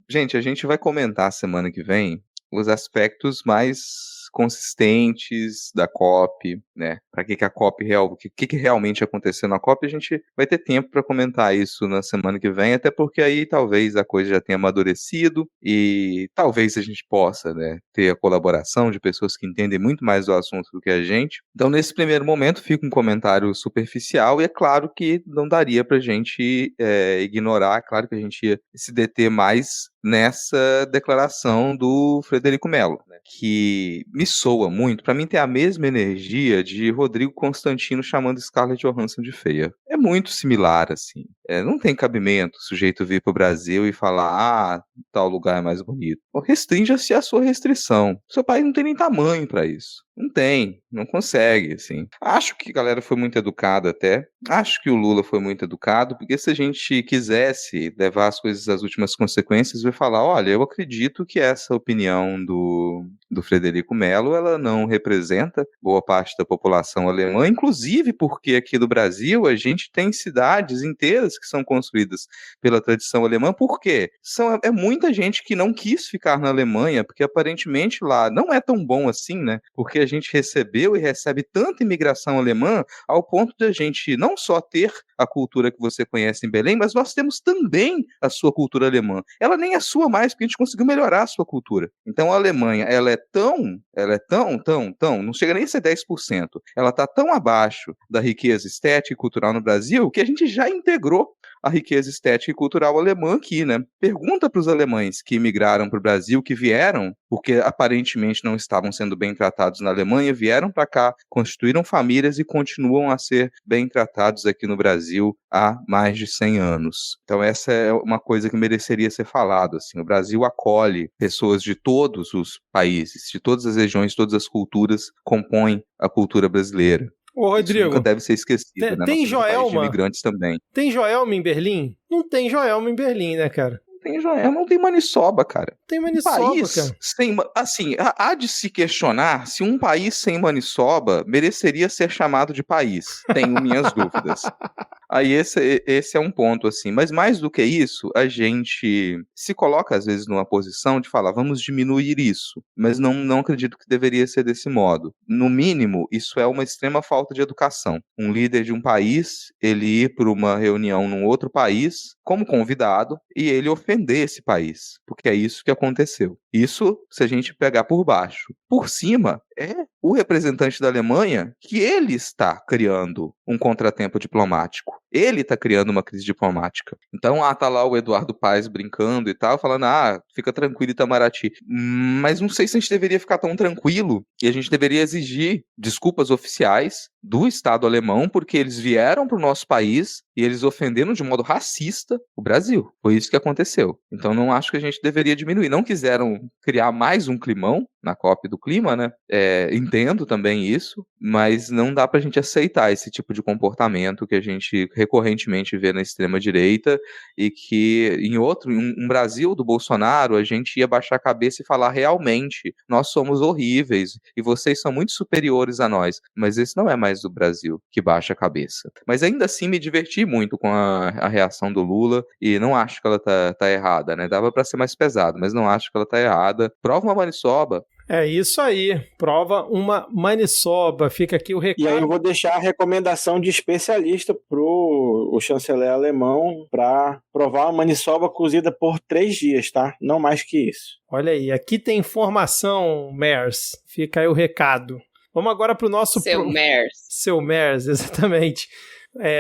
Gente, a gente vai comentar semana que vem os aspectos mais consistentes da COP, né? Para que a COP o que realmente aconteceu na COP, a gente vai ter tempo para comentar isso na semana que vem, até porque aí talvez a coisa já tenha amadurecido e talvez a gente possa, né, ter a colaboração de pessoas que entendem muito mais do assunto do que a gente. Então, nesse primeiro momento, fica um comentário superficial e é claro que não daria pra gente ignorar, claro que a gente ia se deter mais nessa declaração do Frederico Mello, né, que me soa muito, para mim tem a mesma energia de Rodrigo Constantino chamando Scarlett Johansson de feia. É muito similar, assim. Não tem cabimento o sujeito vir pro Brasil e falar, tal lugar é mais bonito. Restrinja-se a sua restrição. Seu país não tem nem tamanho para isso. Não tem, não consegue, assim. Acho que a galera foi muito educada até. Acho que o Lula foi muito educado, porque se a gente quisesse levar as coisas às últimas consequências, vai falar, olha, eu acredito que essa opinião do Frederico Mello, ela não representa boa parte da população alemã, inclusive porque aqui no Brasil a gente tem cidades inteiras que são construídas pela tradição alemã. Por quê? É muita gente que não quis ficar na Alemanha, porque aparentemente lá não é tão bom assim, né? Porque a gente recebeu e recebe tanta imigração alemã ao ponto de a gente não só ter a cultura que você conhece em Belém, mas nós temos também a sua cultura alemã. Ela nem é sua mais, porque a gente conseguiu melhorar a sua cultura. Então a Alemanha, ela é tão, não chega nem a ser 10%, ela está tão abaixo da riqueza estética e cultural no Brasil que a gente já integrou a riqueza estética e cultural alemã aqui, né? Pergunta para os alemães que imigraram para o Brasil, que vieram, porque aparentemente não estavam sendo bem tratados na Alemanha, vieram para cá, constituíram famílias e continuam a ser bem tratados aqui no Brasil há mais de 100 anos. Então essa é uma coisa que mereceria ser falado, assim. O Brasil acolhe pessoas de todos os países, de todas as regiões, todas as culturas, compõem a cultura brasileira.
Ô, Rodrigo,
isso nunca deve ser esquecido, né?
Tem Joelma?
De imigrantes também.
Tem Joelma em Berlim? Não tem Joelma em Berlim, né, cara?
Tem Joelma, não tem Maniçoba, cara.
Tem Maniçoba,
país
cara.
Sem, assim, há de se questionar se um país sem Maniçoba mereceria ser chamado de país. Tenho minhas dúvidas. Aí esse é um ponto, assim. Mas mais do que isso, a gente se coloca, às vezes, numa posição de falar, vamos diminuir isso. Mas não acredito que deveria ser desse modo. No mínimo, isso é uma extrema falta de educação. Um líder de um país, ele ir para uma reunião num outro país, como convidado, e ele ofender esse país. Porque é isso que aconteceu. Isso, se a gente pegar por baixo. Por cima, é o representante da Alemanha que ele está criando um contratempo diplomático. Ele está criando uma crise diplomática. Então, tá lá o Eduardo Paes brincando e tal, falando, fica tranquilo, Itamaraty. Mas não sei se a gente deveria ficar tão tranquilo e a gente deveria exigir desculpas oficiais do Estado alemão, porque eles vieram para o nosso país e eles ofenderam de modo racista o Brasil. Foi isso que aconteceu. Então, não acho que a gente deveria diminuir. Não quiseram criar mais um climão na COP do clima, né? Entendo também isso, mas não dá pra gente aceitar esse tipo de comportamento que a gente recorrentemente vê na extrema-direita e que em um Brasil do Bolsonaro, a gente ia baixar a cabeça e falar realmente, nós somos horríveis e vocês são muito superiores a nós, mas esse não é mais o Brasil que baixa a cabeça. Mas ainda assim me diverti muito com a reação do Lula e não acho que ela tá errada, né? Dava pra ser mais pesado, mas não acho que ela tá errada. Prova uma maniçoba.
É isso aí, prova uma maniçoba, fica aqui o recado.
E aí eu vou deixar a recomendação de especialista pro chanceler alemão para provar uma maniçoba cozida por 3 dias, tá? Não mais que isso.
Olha aí, aqui tem informação, Mers, fica aí o recado. Vamos agora pro nosso... Seu Mers, exatamente.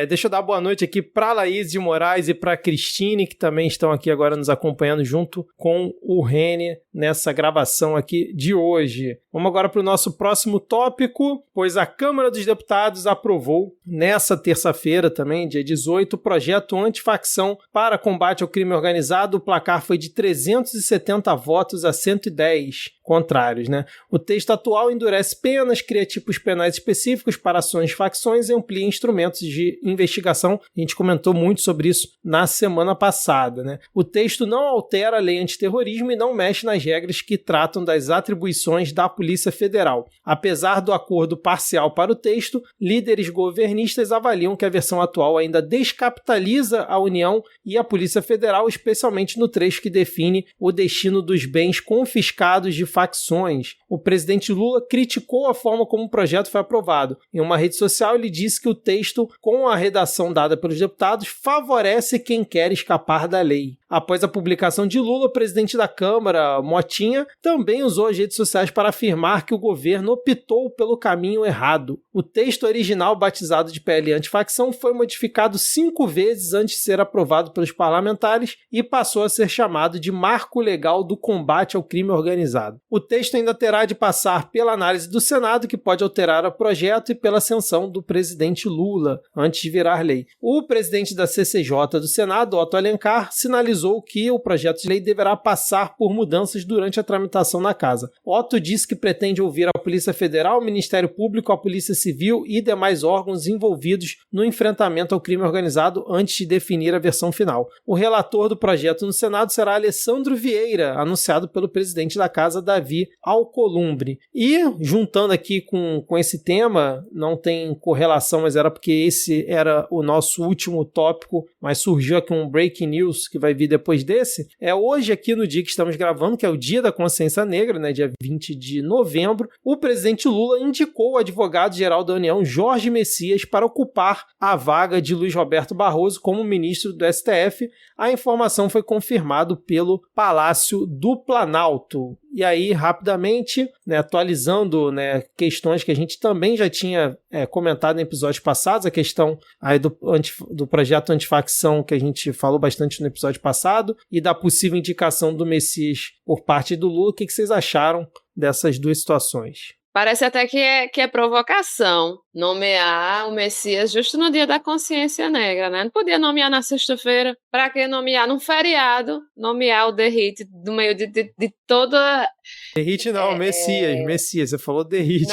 Deixa eu dar boa noite aqui para Laís de Moraes e para Cristine, que também estão aqui agora nos acompanhando junto com o Rene nessa gravação aqui de hoje. Vamos agora para o nosso próximo tópico, pois a Câmara dos Deputados aprovou nessa terça-feira também, dia 18, o projeto antifacção para combate ao crime organizado. O placar foi de 370 votos a 110 contrários, né? O texto atual endurece penas, cria tipos penais específicos para ações de facções e amplia instrumentos de investigação. A gente comentou muito sobre isso na semana passada, né? O texto não altera a lei antiterrorismo e não mexe nas regras que tratam das atribuições da Polícia Federal. Apesar do acordo parcial para o texto, líderes governistas avaliam que a versão atual ainda descapitaliza a União e a Polícia Federal, especialmente no trecho que define o destino dos bens confiscados de facções. O presidente Lula criticou a forma como o projeto foi aprovado. Em uma rede social, ele disse que o texto com a redação dada pelos deputados, favorece quem quer escapar da lei. Após a publicação de Lula, o presidente da Câmara, Motinha, também usou as redes sociais para afirmar que o governo optou pelo caminho errado. O texto original, batizado de PL Antifacção, foi modificado 5 vezes antes de ser aprovado pelos parlamentares e passou a ser chamado de Marco Legal do Combate ao Crime Organizado. O texto ainda terá de passar pela análise do Senado, que pode alterar o projeto, e pela sanção do presidente Lula, antes de virar lei. O presidente da CCJ do Senado, Otto Alencar, sinalizou que o projeto de lei deverá passar por mudanças durante a tramitação na casa. Otto disse que pretende ouvir a Polícia Federal, o Ministério Público, a Polícia Civil e demais órgãos envolvidos no enfrentamento ao crime organizado antes de definir a versão final. O relator do projeto no Senado será Alessandro Vieira, anunciado pelo presidente da casa, Davi Alcolumbre. E, juntando aqui com esse tema, não tem correlação, mas era porque esse era o nosso último tópico, mas surgiu aqui um breaking news que vai vir depois desse, hoje aqui no dia que estamos gravando, que é o Dia da Consciência Negra, né, dia 20 de novembro, o presidente Lula indicou o advogado-geral da União, Jorge Messias, para ocupar a vaga de Luiz Roberto Barroso como ministro do STF. A informação foi confirmada pelo Palácio do Planalto. E aí, rapidamente, né, atualizando, né, questões que a gente também já tinha comentado em episódios passados, a questão aí do projeto antifacção, que a gente falou bastante no episódio passado, e da possível indicação do Messias por parte do Lula. O que vocês acharam dessas duas situações?
Parece até que é provocação nomear o Messias justo no dia da consciência negra, né? Não podia nomear na sexta-feira. Pra que nomear num feriado? Nomear o Derrite no meio de toda...
Derrite não, Messias. Você falou Derrite.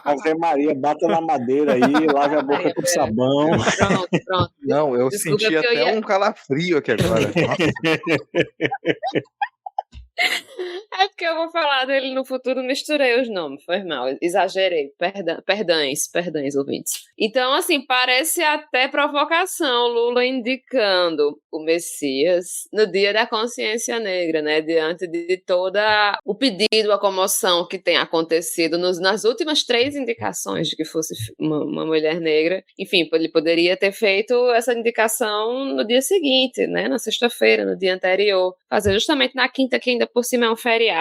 Ave Maria, bata na madeira aí, lave a boca com sabão.
Pronto.
Não, eu
Desculpa,
senti até um calafrio aqui agora.
É porque eu vou falar dele no futuro, misturei os nomes, foi mal, exagerei, perdões, ouvintes. Então, assim, parece até provocação Lula indicando o Messias no dia da consciência negra, né, diante de toda o pedido, a comoção que tem acontecido nas últimas 3 indicações de que fosse uma mulher negra. Enfim, ele poderia ter feito essa indicação no dia seguinte, né, na sexta-feira, no dia anterior, fazer justamente na quinta, que ainda por cima é um feriado.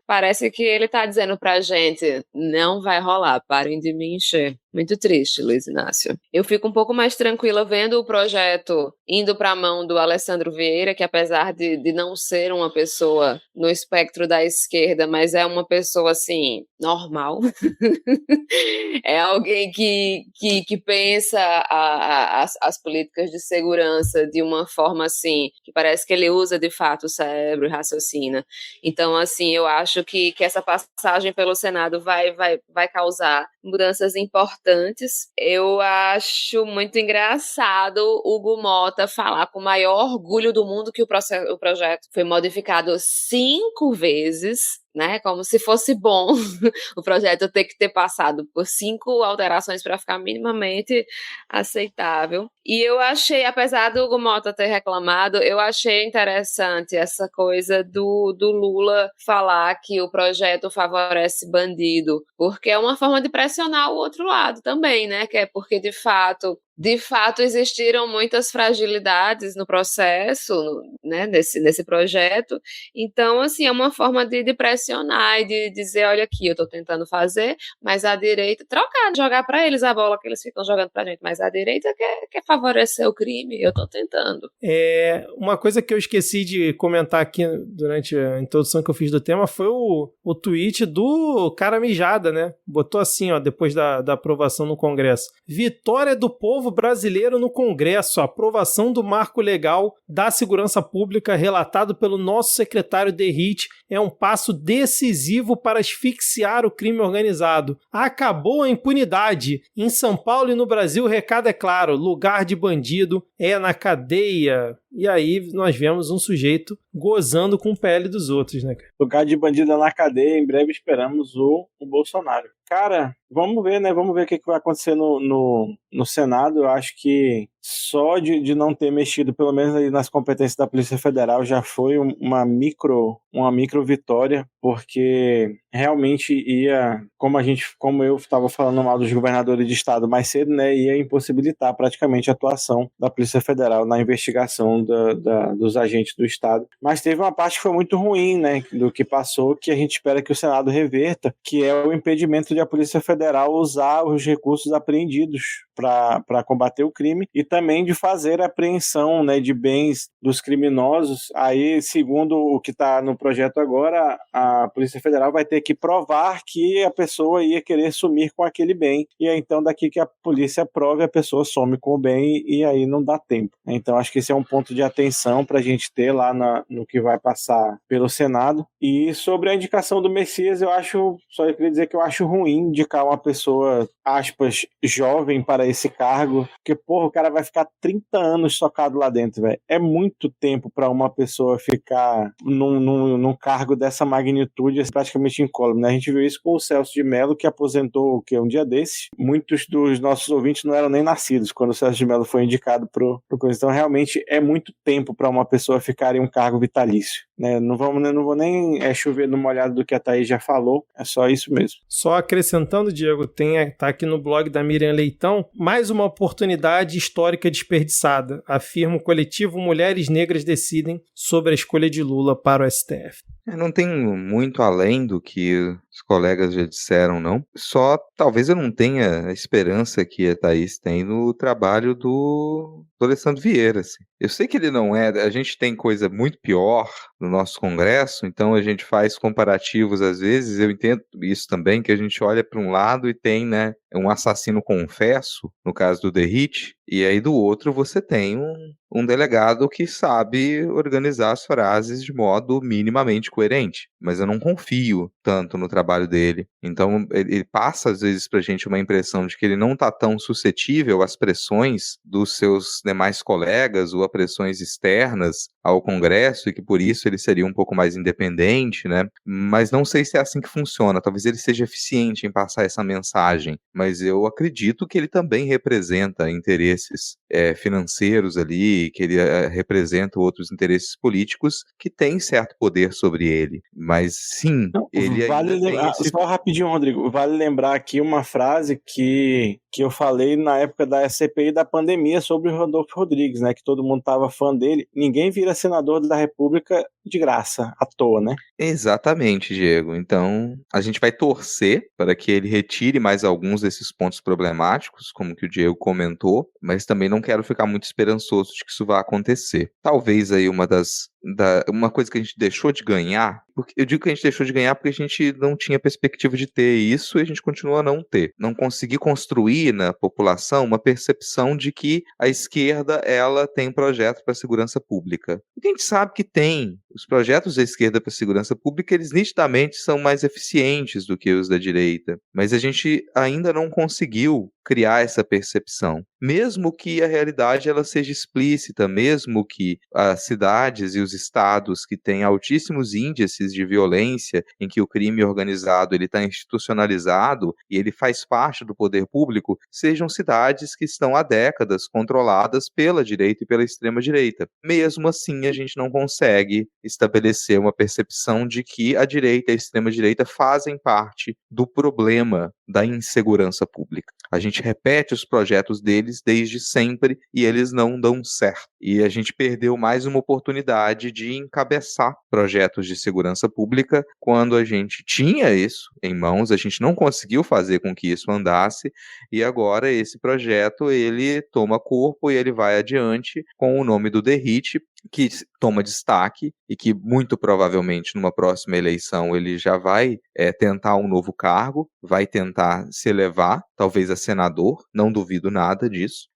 Parece que ele tá dizendo pra gente, não vai rolar, parem de me encher. Muito triste, Luiz Inácio. Eu fico um pouco mais tranquila vendo o projeto indo para a mão do Alessandro Vieira, que apesar de não ser uma pessoa no espectro da esquerda, mas é uma pessoa, assim, normal. É alguém que pensa as políticas de segurança de uma forma, assim, que parece que ele usa, de fato, o cérebro e raciocina. Então, assim, eu acho que essa passagem pelo Senado vai causar mudanças importantes. Eu acho muito engraçado o Hugo Mota falar com o maior orgulho do mundo que o projeto foi modificado 5 vezes, né? Como se fosse bom o projeto ter que ter passado por 5 alterações para ficar minimamente aceitável. E eu achei, apesar do Hugo Mota ter reclamado, eu achei interessante essa coisa do Lula falar que o projeto favorece bandido, porque é uma forma de pressionar o outro lado também, né? Que é porque, de fato existiram muitas fragilidades no processo, né, nesse projeto. Então, assim, é uma forma de pressionar e de dizer, olha aqui, eu estou tentando fazer, mas a direita, jogar para eles a bola que eles ficam jogando pra gente, mas a direita quer favorecer o crime, eu estou tentando.
Uma coisa que eu esqueci de comentar aqui durante a introdução que eu fiz do tema foi o tweet do cara mijada, né? Botou assim, ó, depois da aprovação no Congresso: vitória do povo brasileiro no Congresso, aprovação do marco legal da segurança pública relatado pelo nosso secretário Derrite é um passo decisivo para asfixiar o crime organizado. Acabou a impunidade. Em São Paulo e no Brasil o recado é claro, lugar de bandido é na cadeia. E aí nós vemos um sujeito gozando com o PL dos outros, né, cara?
Lugar de bandido é na cadeia, em breve esperamos o Bolsonaro. Cara, vamos ver, né? Vamos ver o que vai acontecer no Senado. Eu acho que só de não ter mexido, pelo menos ali nas competências da Polícia Federal, já foi uma micro vitória, porque realmente ia, como eu estava falando mal dos governadores de estado mais cedo, né, ia impossibilitar praticamente a atuação da Polícia Federal na investigação dos agentes do estado. Mas teve uma parte que foi muito ruim, né, do que passou, que a gente espera que o Senado reverta, que é o impedimento de a Polícia Federal usar os recursos apreendidos para combater o crime e também de fazer a apreensão, né, de bens dos criminosos. Aí, segundo o que está no projeto agora, a Polícia Federal vai ter que provar que a pessoa ia querer sumir com aquele bem, e aí, então daqui que a polícia prove, a pessoa some com o bem e aí não dá tempo. Então acho que esse é um ponto de atenção para a gente ter lá no que vai passar pelo Senado. E sobre a indicação do Messias, eu queria dizer que eu acho ruim indicar uma pessoa, aspas, jovem para esse cargo, porque, porra, o cara vai ficar 30 anos socado lá dentro, velho. É muito tempo para uma pessoa ficar num cargo dessa magnitude, praticamente incólume, né? A gente viu isso com o Celso de Mello, que aposentou um dia desses. Muitos dos nossos ouvintes não eram nem nascidos quando o Celso de Mello foi indicado pro coisa. Então, realmente, é muito tempo para uma pessoa ficar em um cargo vitalício, né? Não vou nem chover no molhado do que a Thaís já falou, é só isso mesmo.
Só acrescentando, Diego, tá aqui no blog da Miriam Leitão, mais uma oportunidade histórica desperdiçada, afirma o coletivo Mulheres Negras Decidem sobre a escolha de Lula para o STF.
Não tem muito além do que os colegas já disseram, não. Só talvez eu não tenha a esperança que a Thaís tem no trabalho do Alessandro Vieira. Assim. Eu sei que ele não é... A gente tem coisa muito pior no nosso Congresso, então a gente faz comparativos às vezes. Eu entendo isso também, que a gente olha para um lado e tem, né, um assassino confesso, no caso do Derrite, e aí do outro você tem um delegado que sabe organizar as frases de modo minimamente coerente, mas eu não confio tanto no trabalho dele. Então ele passa às vezes pra gente uma impressão de que ele não tá tão suscetível às pressões dos seus demais colegas ou a pressões externas ao Congresso e que por isso ele seria um pouco mais independente, né? Mas não sei se é assim que funciona. Talvez ele seja eficiente em passar essa mensagem, mas eu acredito que ele também representa interesses financeiros ali, que ele representa outros interesses políticos que têm certo poder sobre ele. Mas sim, ele
vale
ainda tem esse...
Só rapidinho, Rodrigo, vale lembrar aqui uma frase que eu falei na época da CPI da pandemia sobre o Randolfo Rodrigues, né, que todo mundo estava fã dele. Ninguém vira senador da República de graça, à toa, né?
Exatamente, Diego. Então, a gente vai torcer para que ele retire mais alguns desses pontos problemáticos, como que o Diego comentou, mas também não quero ficar muito esperançoso de que isso vá acontecer. Talvez aí uma coisa que a gente deixou de ganhar, porque eu digo que a gente deixou de ganhar porque a gente não tinha perspectiva de ter isso e a gente continua a não ter. Não conseguir construir na população uma percepção de que a esquerda ela tem projeto para a segurança pública. Porque a gente sabe que tem. Os projetos da esquerda para a segurança pública, eles nitidamente são mais eficientes do que os da direita. Mas a gente ainda não conseguiu criar essa percepção. Mesmo que a realidade ela seja explícita, mesmo que as cidades e os estados que têm altíssimos índices de violência, em que o crime organizado ele está institucionalizado e ele faz parte do poder público, sejam cidades que estão há décadas controladas pela direita e pela extrema-direita. Mesmo assim, a gente não consegue estabelecer uma percepção de que a direita e a extrema-direita fazem parte do problema da insegurança pública. A gente repete os projetos deles desde sempre e eles não dão certo. E a gente perdeu mais uma oportunidade de encabeçar projetos de segurança pública quando a gente tinha isso em mãos, a gente não conseguiu fazer com que isso andasse e agora esse projeto ele toma corpo e ele vai adiante com o nome do Derrite, que toma destaque e que muito provavelmente numa próxima eleição ele já vai tentar um novo cargo, vai tentar se elevar, talvez a senador, não duvido nada disso.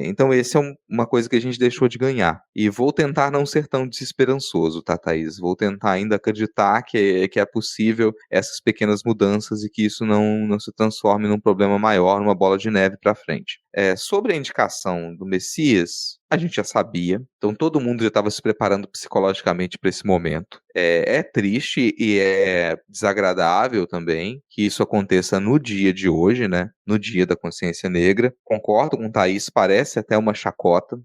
Então esse é uma coisa que a gente deixou de ganhar. E vou tentar não ser tão desesperançoso, tá, Thaís? Vou tentar ainda acreditar que é possível essas pequenas mudanças e que isso não se transforme num problema maior, numa bola de neve para frente. Sobre a indicação do Messias, a gente já sabia, então todo mundo já estava se preparando psicologicamente para esse momento. É triste e é desagradável também que isso aconteça no dia de hoje, né? No dia da consciência negra. Concordo com o Thaís, parece até uma chacota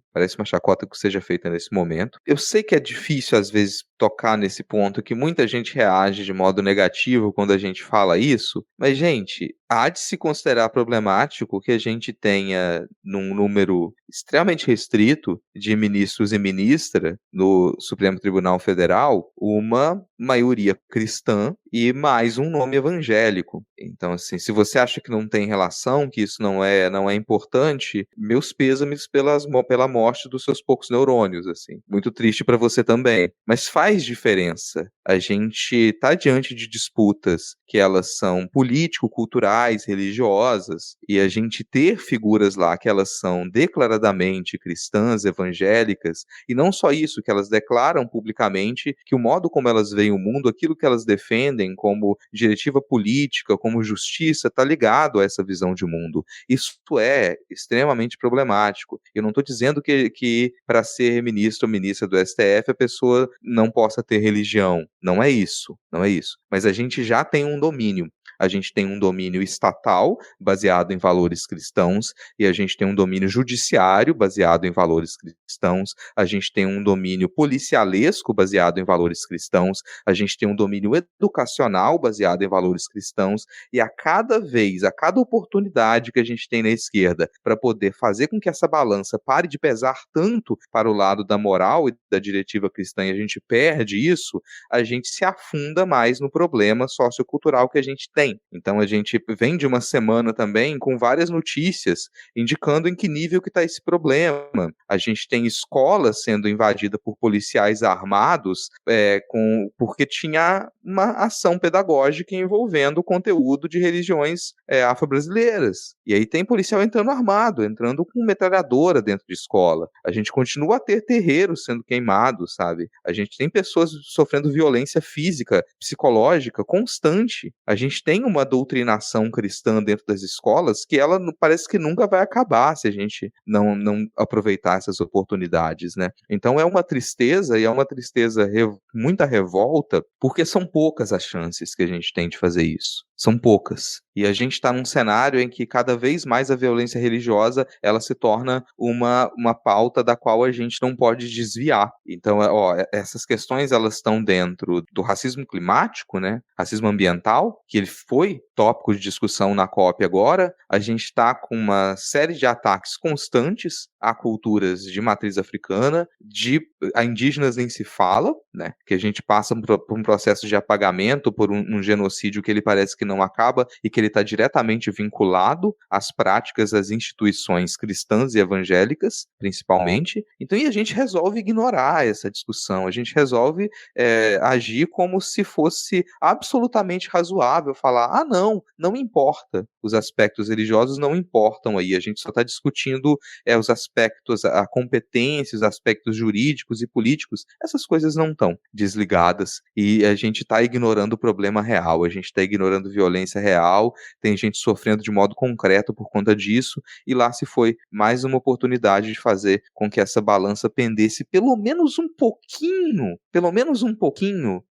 que seja feita nesse momento. Eu sei que é difícil, às vezes, tocar nesse ponto, que muita gente reage de modo negativo quando a gente fala isso, mas, gente, há de se considerar problemático que a gente tenha, num número extremamente restrito de ministros e ministra no Supremo Tribunal Federal, uma maioria cristã e mais um nome evangélico. Então, assim, se você acha que não tem relação, que isso não é importante, meus pêsames pela morte dos seus poucos neurônios, assim. Muito triste para você também. Mas faz diferença. A gente tá diante de disputas que elas são político-culturais, religiosas, e a gente ter figuras lá que elas são declaradamente cristãs, evangélicas, e não só isso, que elas declaram publicamente que o modo como elas veem o mundo, aquilo que elas defendem como diretiva política, como justiça, está ligado a essa visão de mundo. Isso é extremamente problemático. Eu não estou dizendo que para ser ministro ou ministra do STF a pessoa não possa ter religião. Não é isso. Mas a gente já tem um domínio. A gente tem um domínio estatal baseado em valores cristãos e a gente tem um domínio judiciário baseado em valores cristãos, a gente tem um domínio policialesco baseado em valores cristãos, a gente tem um domínio educacional baseado em valores cristãos e a cada oportunidade que a gente tem na esquerda para poder fazer com que essa balança pare de pesar tanto para o lado da moral e da diretiva cristã e a gente perde isso, a gente se afunda mais no problema sociocultural que a gente tem. Então a gente vem de uma semana também com várias notícias indicando em que nível que está esse problema. A gente tem escolas sendo invadidas por policiais armados porque tinha uma ação pedagógica envolvendo o conteúdo de religiões afro-brasileiras. E aí tem policial entrando armado, entrando com metralhadora dentro de escola. A gente continua a ter terreiros sendo queimados, sabe? A gente tem pessoas sofrendo violência física, psicológica constante. A gente tem uma doutrinação cristã dentro das escolas que ela parece que nunca vai acabar se a gente não aproveitar essas oportunidades, né? Então é uma tristeza e é uma tristeza muita revolta, porque são poucas as chances que a gente tem de fazer isso. São poucas. E a gente está num cenário em que cada vez mais a violência religiosa ela se torna uma pauta da qual a gente não pode desviar. Então, essas questões elas estão dentro do racismo climático, né? Racismo ambiental, que ele foi tópico de discussão na COP agora. A gente está com uma série de ataques constantes a culturas de matriz africana, a indígenas nem se fala, né? Que a gente passa por um processo de apagamento, por um genocídio que ele parece que não acaba e que ele está diretamente vinculado às práticas das instituições cristãs e evangélicas, principalmente. Então, e a gente resolve ignorar essa discussão, a gente resolve agir como se fosse absolutamente razoável falar, não importa, os aspectos religiosos não importam aí, a gente só está discutindo os aspectos, a competência, os aspectos jurídicos e políticos, essas coisas não estão desligadas e a gente está ignorando o problema real, a gente está ignorando violência real, tem gente sofrendo de modo concreto por conta disso, e lá se foi mais uma oportunidade de fazer com que essa balança pendesse pelo menos um pouquinho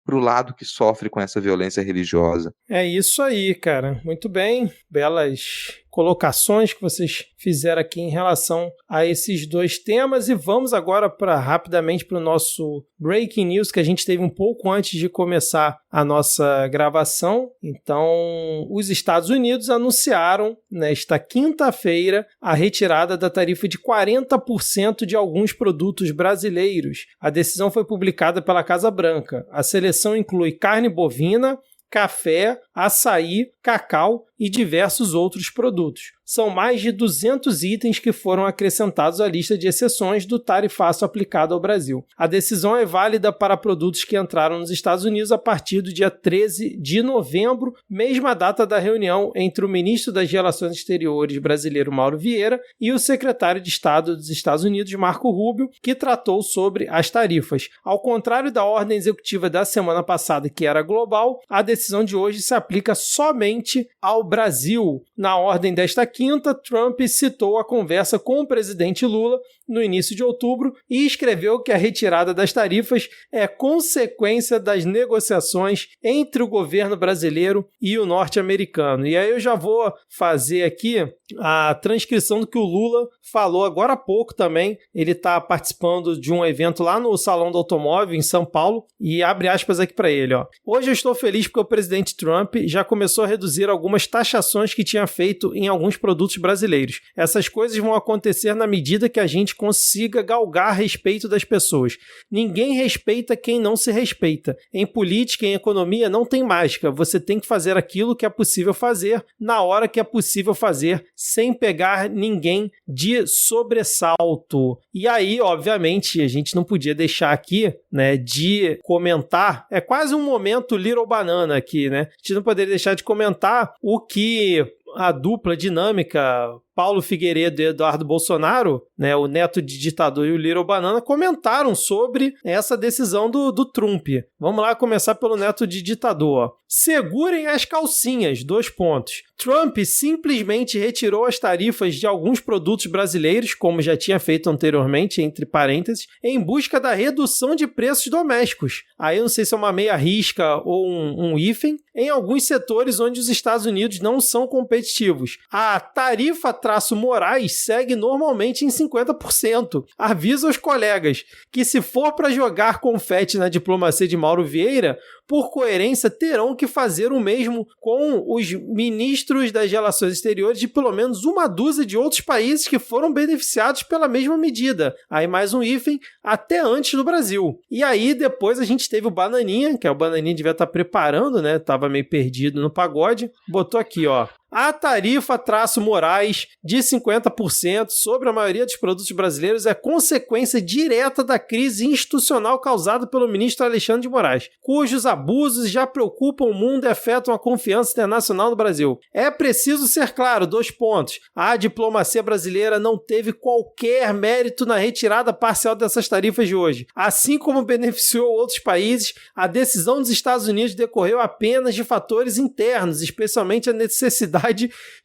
pro lado que sofre com essa violência religiosa.
É isso aí, cara. Muito bem. Belas colocações que vocês fizeram aqui em relação a esses dois temas e vamos agora rapidamente para o nosso Breaking News que a gente teve um pouco antes de começar a nossa gravação. Então, os Estados Unidos anunciaram nesta quinta-feira a retirada da tarifa de 40% de alguns produtos brasileiros. A decisão foi publicada pela Casa Branca. A seleção inclui carne bovina, café, açaí, cacau e diversos outros produtos. São mais de 200 itens que foram acrescentados à lista de exceções do tarifaço aplicado ao Brasil. A decisão é válida para produtos que entraram nos Estados Unidos a partir do dia 13 de novembro, mesma data da reunião entre o ministro das Relações Exteriores brasileiro Mauro Vieira e o secretário de Estado dos Estados Unidos Marco Rubio, que tratou sobre as tarifas. Ao contrário da ordem executiva da semana passada, que era global, a decisão de hoje se aplica aplica somente ao Brasil. Na ordem desta quinta, Trump citou a conversa com o presidente Lula no início de outubro e escreveu que a retirada das tarifas é consequência das negociações entre o governo brasileiro e o norte-americano. E aí eu já vou fazer aqui a transcrição do que o Lula falou agora há pouco também. Ele está participando de um evento lá no Salão do Automóvel em São Paulo e abre aspas aqui para ele. Hoje eu estou feliz porque o presidente Trump já começou a reduzir algumas taxações que tinha feito em alguns produtos brasileiros. Essas coisas vão acontecer na medida que a gente consiga galgar respeito das pessoas. Ninguém respeita quem não se respeita. Em política e em economia não tem mágica. Você tem que fazer aquilo que é possível fazer, na hora que é possível fazer, sem pegar ninguém de sobressalto. E aí, obviamente, a gente não podia deixar aqui, né, de comentar, é quase um momento Little Banana aqui, né? A gente não poderia deixar de comentar o que a dupla dinâmica Paulo Figueiredo e Eduardo Bolsonaro, né, o neto de ditador e o Little Banana, comentaram sobre essa decisão do Trump. Vamos lá começar pelo neto de ditador. Segurem as calcinhas, 2 pontos. Trump simplesmente retirou as tarifas de alguns produtos brasileiros, como já tinha feito anteriormente, entre parênteses, em busca da redução de preços domésticos. Aí eu não sei se é uma meia risca ou um hífen, em alguns setores onde os Estados Unidos não são competitivos. A tarifa-Moraes segue normalmente em 50%. Avisa aos colegas que se for para jogar confete na diplomacia de Mauro Vieira, por coerência terão que fazer o mesmo com os ministros das relações exteriores de pelo menos uma dúzia de outros países que foram beneficiados pela mesma medida. Aí mais um hífen, até antes do Brasil. E aí depois a gente teve o Bananinha, que o Bananinha devia estar preparando, né? Tava meio perdido no pagode. Botou aqui, a tarifa-Moraes de 50% sobre a maioria dos produtos brasileiros é consequência direta da crise institucional causada pelo ministro Alexandre de Moraes, cujos abusos já preocupam o mundo e afetam a confiança internacional no Brasil. É preciso ser claro, 2 pontos. A diplomacia brasileira não teve qualquer mérito na retirada parcial dessas tarifas de hoje. Assim como beneficiou outros países, a decisão dos Estados Unidos decorreu apenas de fatores internos, especialmente a necessidade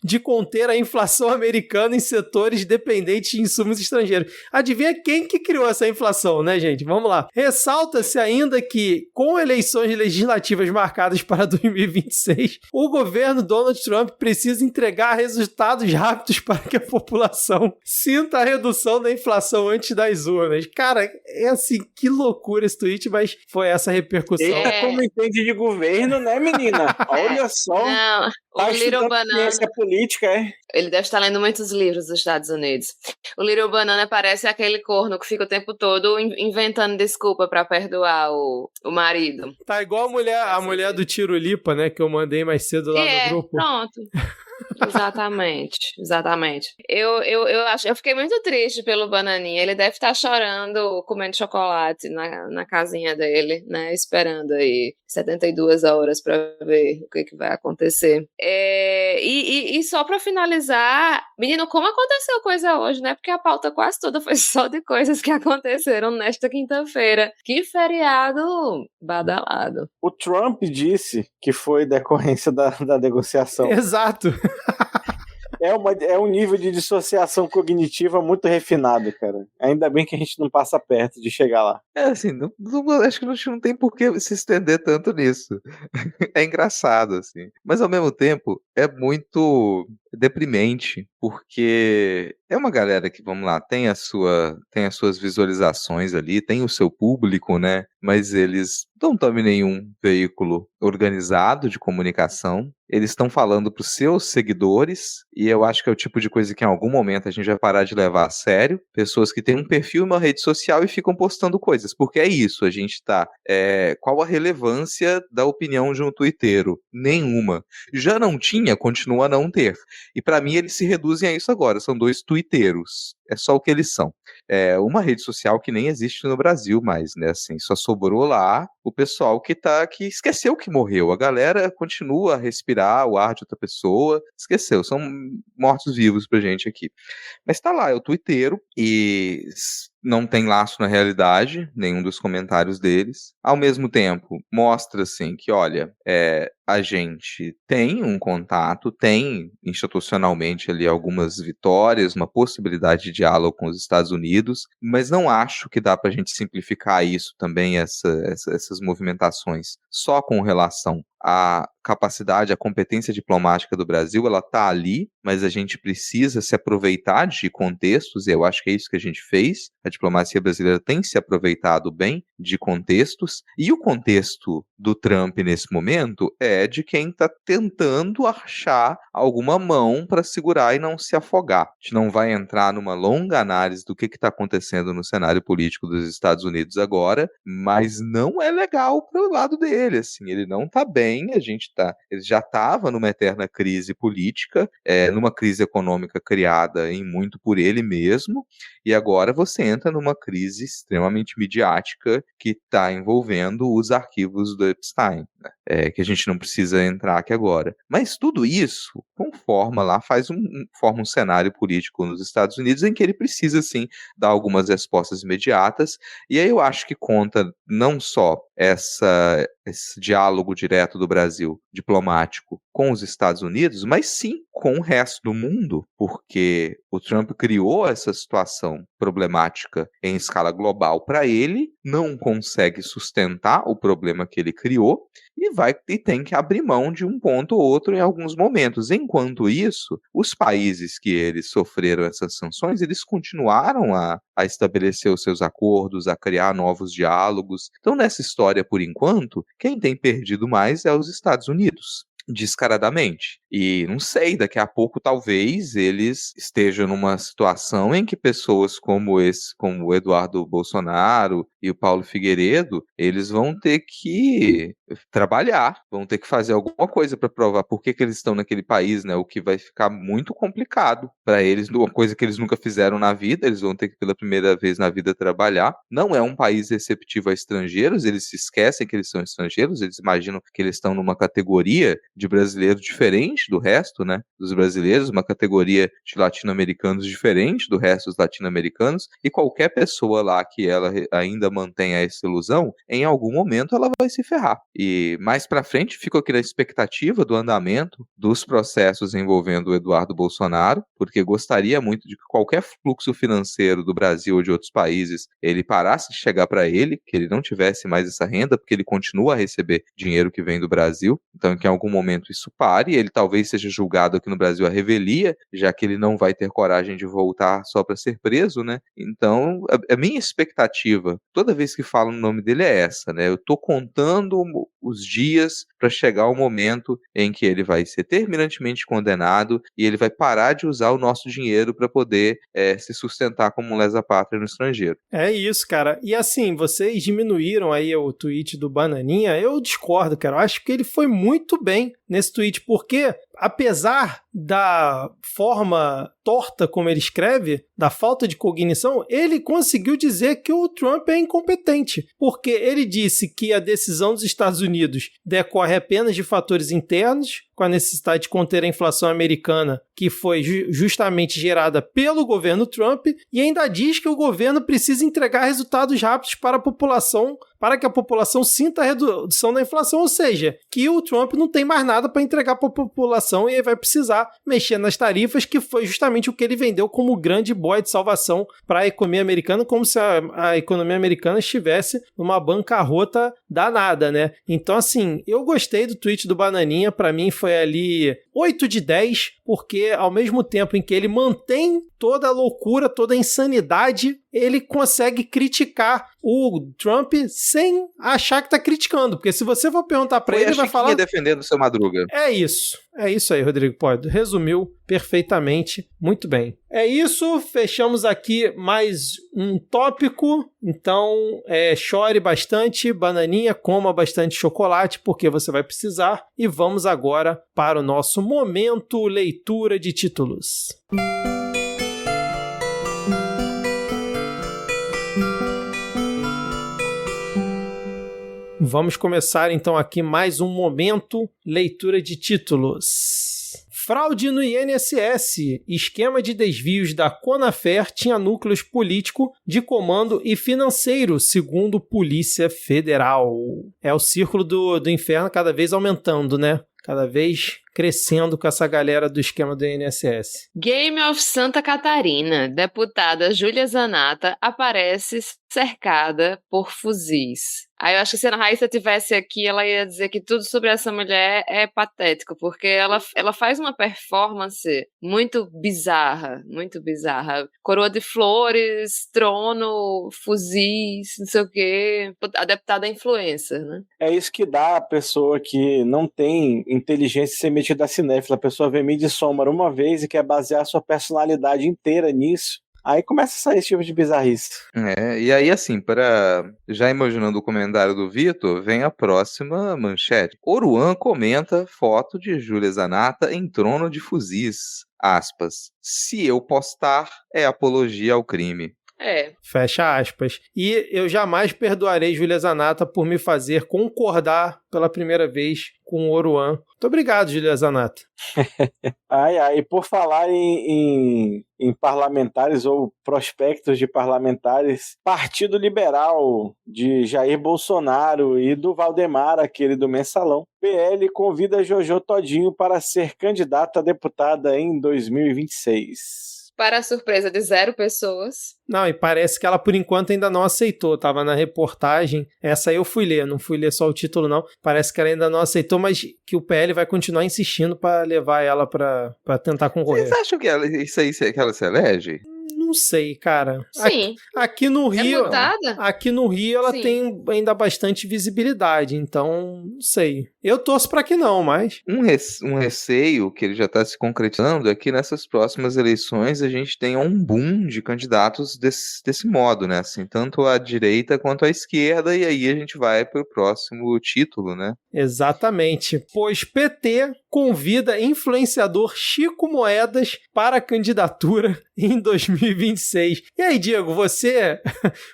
de conter a inflação americana em setores dependentes de insumos estrangeiros. Adivinha quem que criou essa inflação, né, gente? Vamos lá. Ressalta-se ainda que, com eleições legislativas marcadas para 2026, o governo Donald Trump precisa entregar resultados rápidos para que a população sinta a redução da inflação antes das urnas. Cara, é assim, que loucura esse tweet, mas foi essa a repercussão.
Como entende de governo, né, menina? Olha só.
Não, o Little Banana...
ciência política,
Ele deve estar lendo muitos livros dos Estados Unidos. O Little Banana parece aquele corno que fica o tempo todo inventando desculpa pra perdoar o marido.
Tá igual a mulher do Tirolipa, né, que eu mandei mais cedo lá no grupo.
Pronto. Exatamente. Eu fiquei muito triste pelo Bananinha. Ele deve estar chorando, comendo chocolate na casinha dele, né? Esperando aí 72 horas para ver o que vai acontecer. E só para finalizar, menino, como aconteceu coisa hoje, né? Porque a pauta quase toda foi só de coisas que aconteceram nesta quinta-feira. Que feriado badalado.
O Trump disse que foi decorrência da negociação.
Exato.
É um nível de dissociação cognitiva muito refinado, cara. Ainda bem que a gente não passa perto de chegar lá.
Assim, acho que não tem por que se estender tanto nisso. É engraçado, assim. Mas, ao mesmo tempo, é muito deprimente, porque é uma galera que, vamos lá, tem as suas visualizações ali, tem o seu público, né? Mas eles não estão em nenhum veículo organizado de comunicação. Eles estão falando para os seus seguidores, e eu acho que é o tipo de coisa que em algum momento a gente vai parar de levar a sério. Pessoas que têm um perfil e uma rede social e ficam postando coisas, porque é isso, a gente tá... qual a relevância da opinião de um tuiteiro? Nenhuma. Já não tinha, continua a não ter. E para mim eles se reduzem a isso agora, são 2 tuiteiros. é só o que eles são. É uma rede social que nem existe no Brasil mais, né? Assim, só sobrou lá o pessoal que esqueceu que morreu. A galera continua a respirar o ar de outra pessoa, esqueceu, são mortos-vivos pra gente aqui. Mas tá lá, é o Twitteiro, e não tem laço na realidade, nenhum dos comentários deles. Ao mesmo tempo, mostra assim que, olha, a gente tem um contato, tem institucionalmente ali algumas vitórias, uma possibilidade de diálogo com os Estados Unidos, mas não acho que dá pra gente simplificar isso também, essas movimentações, só com relação à capacidade, a competência diplomática do Brasil. Ela tá ali, mas a gente precisa se aproveitar de contextos, e eu acho que é isso que a gente fez. A diplomacia brasileira tem se aproveitado bem de contextos, e o contexto do Trump nesse momento é de quem está tentando achar alguma mão para segurar e não se afogar. A gente não vai entrar numa longa análise do que está acontecendo no cenário político dos Estados Unidos agora, mas não é legal para o lado dele, assim, ele não está bem. Ele já estava numa eterna crise política, numa crise econômica criada em muito por ele mesmo, e agora você entra numa crise extremamente midiática que está envolvendo os arquivos do Epstein, né? Que a gente não precisa entrar aqui agora. Mas tudo isso forma um cenário político nos Estados Unidos em que ele precisa, sim, dar algumas respostas imediatas, e aí eu acho que conta não só esse diálogo direto do Brasil, diplomático, com os Estados Unidos, mas sim com o resto do mundo, porque o Trump criou essa situação problemática em escala global para ele, não consegue sustentar o problema que ele criou, e tem que abrir mão de um ponto ou outro em alguns momentos. Enquanto isso, os países que eles sofreram essas sanções, eles continuaram a estabelecer os seus acordos, a criar novos diálogos. Então, nessa história, por enquanto, quem tem perdido mais é os Estados Unidos, descaradamente. E não sei, daqui a pouco talvez eles estejam numa situação em que pessoas como o Eduardo Bolsonaro e o Paulo Figueiredo, eles vão ter que trabalhar, vão ter que fazer alguma coisa para provar por que eles estão naquele país, né? O que vai ficar muito complicado para eles, uma coisa que eles nunca fizeram na vida. Eles vão ter que pela primeira vez na vida trabalhar. Não é um país receptivo a estrangeiros, eles se esquecem que eles são estrangeiros, eles imaginam que eles estão numa categoria de brasileiro diferente do resto, né, dos brasileiros, uma categoria de latino-americanos diferente do resto dos latino-americanos, e qualquer pessoa lá que ela ainda mantenha essa ilusão, em algum momento ela vai se ferrar. E mais pra frente, fico aqui na expectativa do andamento dos processos envolvendo o Eduardo Bolsonaro, porque gostaria muito de que qualquer fluxo financeiro do Brasil ou de outros países, ele parasse de chegar para ele, que ele não tivesse mais essa renda, porque ele continua a receber dinheiro que vem do Brasil. Então, que em algum momento isso pare, ele talvez seja julgado aqui no Brasil à revelia, já que ele não vai ter coragem de voltar só para ser preso, né? Então, a minha expectativa, toda vez que falo o nome dele, é essa, né? Eu tô contando os dias para chegar o momento em que ele vai ser terminantemente condenado e ele vai parar de usar o nosso dinheiro para poder se sustentar como um lesa-pátria no estrangeiro.
É isso, cara. E assim, vocês diminuíram aí o tweet do Bananinha. Eu discordo, cara. Eu acho que ele foi muito bem nesse tweet, porque apesar da forma torta como ele escreve, da falta de cognição, ele conseguiu dizer que o Trump é incompetente, porque ele disse que a decisão dos Estados Unidos decorre apenas de fatores internos, com a necessidade de conter a inflação americana, que foi justamente gerada pelo governo Trump, e ainda diz que o governo precisa entregar resultados rápidos para a população, para que a população sinta a redução da inflação, ou seja, que o Trump não tem mais nada para entregar para a população e ele vai precisar mexer nas tarifas, que foi justamente o que ele vendeu como grande boy de salvação para a economia americana, como se a economia americana estivesse numa bancarrota danada, né? Então, assim, eu gostei do tweet do Bananinha, para mim foi ali 8 de 10, porque ao mesmo tempo em que ele mantém toda a loucura, toda a insanidade, ele consegue criticar o Trump sem achar que tá criticando, porque se você for perguntar pra ele, ele vai falar...
defendendo o seu Madruga.
É isso aí, Rodrigo Pode. Resumiu perfeitamente, muito bem. É isso, fechamos aqui mais um tópico, então chore bastante, Bananinha, coma bastante chocolate, porque você vai precisar, e vamos agora para o nosso momento leitura de títulos. Vamos começar então aqui mais um momento, leitura de títulos. Fraude no INSS. Esquema de desvios da Conafer tinha núcleos político, de comando e financeiro, segundo Polícia Federal. É o círculo do inferno cada vez aumentando, né? Cada vez crescendo com essa galera do esquema do INSS.
Game of Santa Catarina. Deputada Júlia Zanata aparece cercada por fuzis. Aí eu acho que se a Raíssa tivesse aqui, ela ia dizer que tudo sobre essa mulher é patético, porque ela faz uma performance muito bizarra, muito bizarra. Coroa de flores, trono, fuzis, não sei o quê. A deputada é influencer, né?
É isso que dá a pessoa que não tem inteligência ser metida a cinéfila. A pessoa vê Midsommar uma vez e quer basear a sua personalidade inteira nisso. Aí começa a sair esse tipo de bizarrice.
E aí, assim, já imaginando o comentário do Vitor, vem a próxima manchete. Oruan comenta foto de Júlia Zanata em trono de fuzis. Aspas. Se eu postar, é apologia ao crime.
Fecha aspas. E eu jamais perdoarei Júlia Zanata por me fazer concordar pela primeira vez com o Oruan. Muito obrigado, Júlia Zanata.
E por falar em parlamentares ou prospectos de parlamentares, Partido Liberal de Jair Bolsonaro e do Valdemar, aquele do Mensalão, PL convida Jojo Todinho para ser candidata a deputada em 2026.
Para a surpresa de 0 pessoas.
Não, e parece que ela, por enquanto, ainda não aceitou. Tava na reportagem. Essa eu fui ler, não fui ler só o título, não. Parece que ela ainda não aceitou, mas que o PL vai continuar insistindo para levar ela para tentar concorrer.
Vocês acham que isso aí que ela se elege?
Não sei, cara.
Sim.
Aqui no Rio, ela
Sim.
tem ainda bastante visibilidade, então não sei. Eu torço para que não, mas
Um receio que ele já está se concretizando é que nessas próximas eleições a gente tenha um boom de candidatos desse modo, né? Assim, tanto à direita quanto à esquerda, e aí a gente vai para o próximo título, né?
Exatamente, pois PT convida influenciador Chico Moedas para a candidatura em 2026. E aí, Diego, você,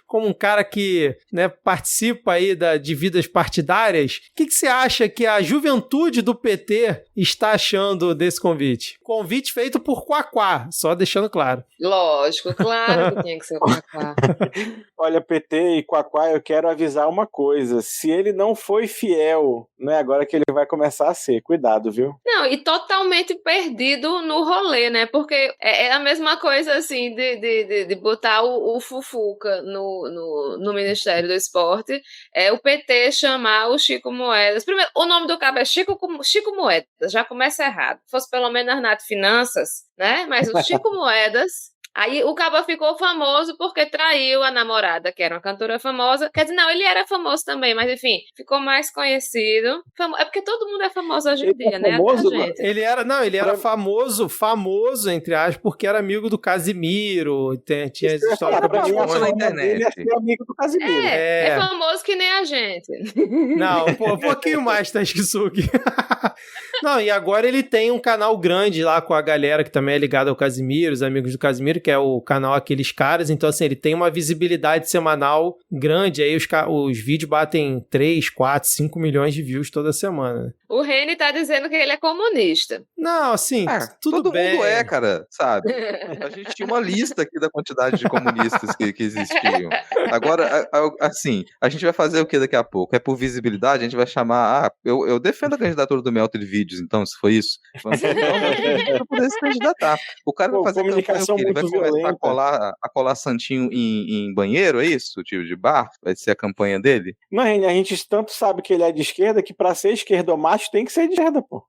como um cara que, né, participa aí de vidas partidárias, o que você acha que a juventude do PT está achando desse convite? Convite feito por Quaquá, só deixando claro.
Lógico, claro que tinha que ser o Quaquá.
Olha, PT e Quaquá, eu quero avisar uma coisa. Se ele não foi fiel, não é agora que ele vai começar a ser. Cuidado, viu?
Não, e totalmente perdido no rolê, né? Porque é a mesma coisa, assim, de botar o Fufuca no Ministério do Esporte, o PT chamar o Chico Moedas. Primeiro, o nome do cabo é Chico Moedas, já começa errado. Se fosse pelo menos Arnato Finanças, né? Mas o Chico Moedas... Aí o cabo ficou famoso porque traiu a namorada, que era uma cantora famosa. Quer dizer, não, ele era famoso também, mas enfim, ficou mais conhecido. É porque todo mundo é famoso hoje em dia, né?
Famoso,
gente.
Ele era famoso, entre aspas, porque era amigo do Casimiro. Tinha as histórias
na internet.
Ele é amigo do Casimiro.
É famoso que nem a gente.
Não, um pouquinho mais, Tashkisugi. Não, e agora ele tem um canal grande lá com a galera que também é ligada ao Casimiro, os amigos do Casimiro, que é o canal Aqueles Caras. Então, assim, ele tem uma visibilidade semanal grande. Aí os vídeos batem 3, 4, 5 milhões de views toda semana.
O Reni tá dizendo que ele é comunista.
Não, assim, tudo
todo
bem.
Todo mundo cara, sabe? A gente tinha uma lista aqui da quantidade de comunistas que existiam. Agora, assim, a gente vai fazer o que daqui a pouco? É por visibilidade? A gente vai chamar... eu defendo a candidatura do Melter Vídeos, então, se for isso. Vamos pra poder se candidatar. O cara vai fazer campanha o quê? Ele vai começar a colar santinho em banheiro, é isso? Tipo de bar? Vai ser a campanha dele?
Não, Reni, a gente tanto sabe que ele é de esquerda que pra ser esquerdomacho tem que ser de esquerda, pô.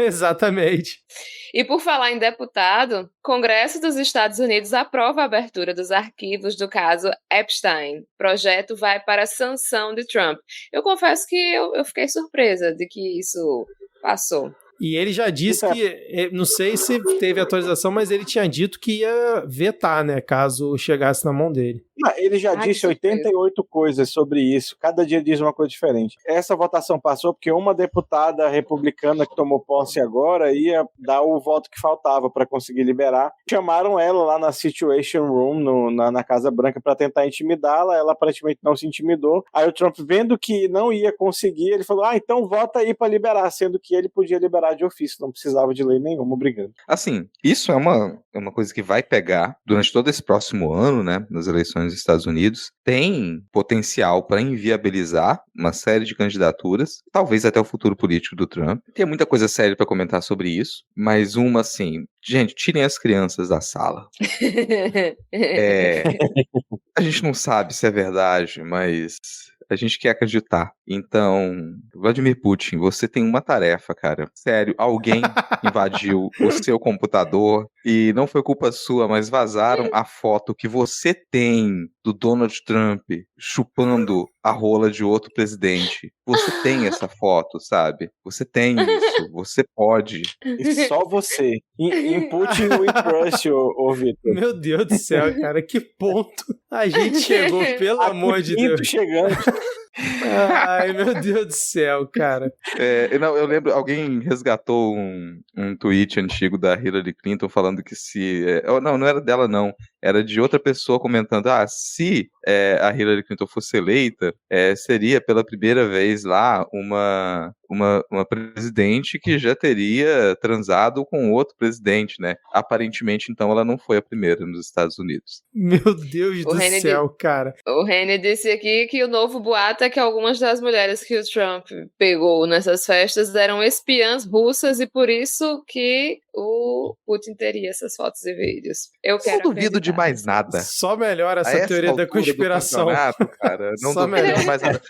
Exatamente.
E por falar em deputado, Congresso dos Estados Unidos aprova a abertura dos arquivos do caso Epstein. O projeto vai para a sanção de Trump. Eu confesso que eu fiquei surpresa de que isso passou.
E ele já disse que, não sei se teve atualização, mas ele tinha dito que ia vetar, né, caso chegasse na mão dele.
Ele já disse 88 coisas sobre isso, cada dia diz uma coisa diferente. Essa votação passou porque uma deputada republicana que tomou posse agora ia dar o voto que faltava para conseguir liberar. Chamaram ela lá na Situation Room, na Casa Branca, para tentar intimidá-la, ela aparentemente não se intimidou. Aí o Trump, vendo que não ia conseguir, ele falou, então vota aí para liberar, sendo que ele podia liberar de ofício, não precisava de lei nenhuma, obrigando.
Assim, isso é uma coisa que vai pegar durante todo esse próximo ano, né, nas eleições dos Estados Unidos. Tem potencial para inviabilizar uma série de candidaturas, talvez até o futuro político do Trump. Tem muita coisa séria para comentar sobre isso, mas uma assim, gente, tirem as crianças da sala. A gente não sabe se é verdade, mas a gente quer acreditar. Então, Vladimir Putin, você tem uma tarefa, cara. Sério, alguém invadiu o seu computador e não foi culpa sua, mas vazaram a foto que você tem do Donald Trump chupando a rola de outro presidente. Você tem essa foto, sabe? Você tem isso, você pode.
E só você. Em Putin we trust, ô Vitor.
Meu Deus do céu, cara, que ponto a gente chegou, pelo amor de Deus.
Chegando.
Ai, meu Deus do céu, cara.
Eu lembro, alguém resgatou um tweet antigo da Hillary Clinton falando que não era dela não, era de outra pessoa comentando, se a Hillary Clinton fosse eleita, seria pela primeira vez lá uma presidente que já teria transado com outro presidente, né? Aparentemente, então, ela não foi a primeira nos Estados Unidos.
Meu Deus do céu, cara.
O Reni disse aqui que o novo boato é que algumas das mulheres que o Trump pegou nessas festas eram espiãs russas e por isso que o Putin teria essas fotos e vídeos. Eu quero
não duvido de mais nada.
Só melhora essa teoria da conspiração.
Cara, não duvido de mais nada.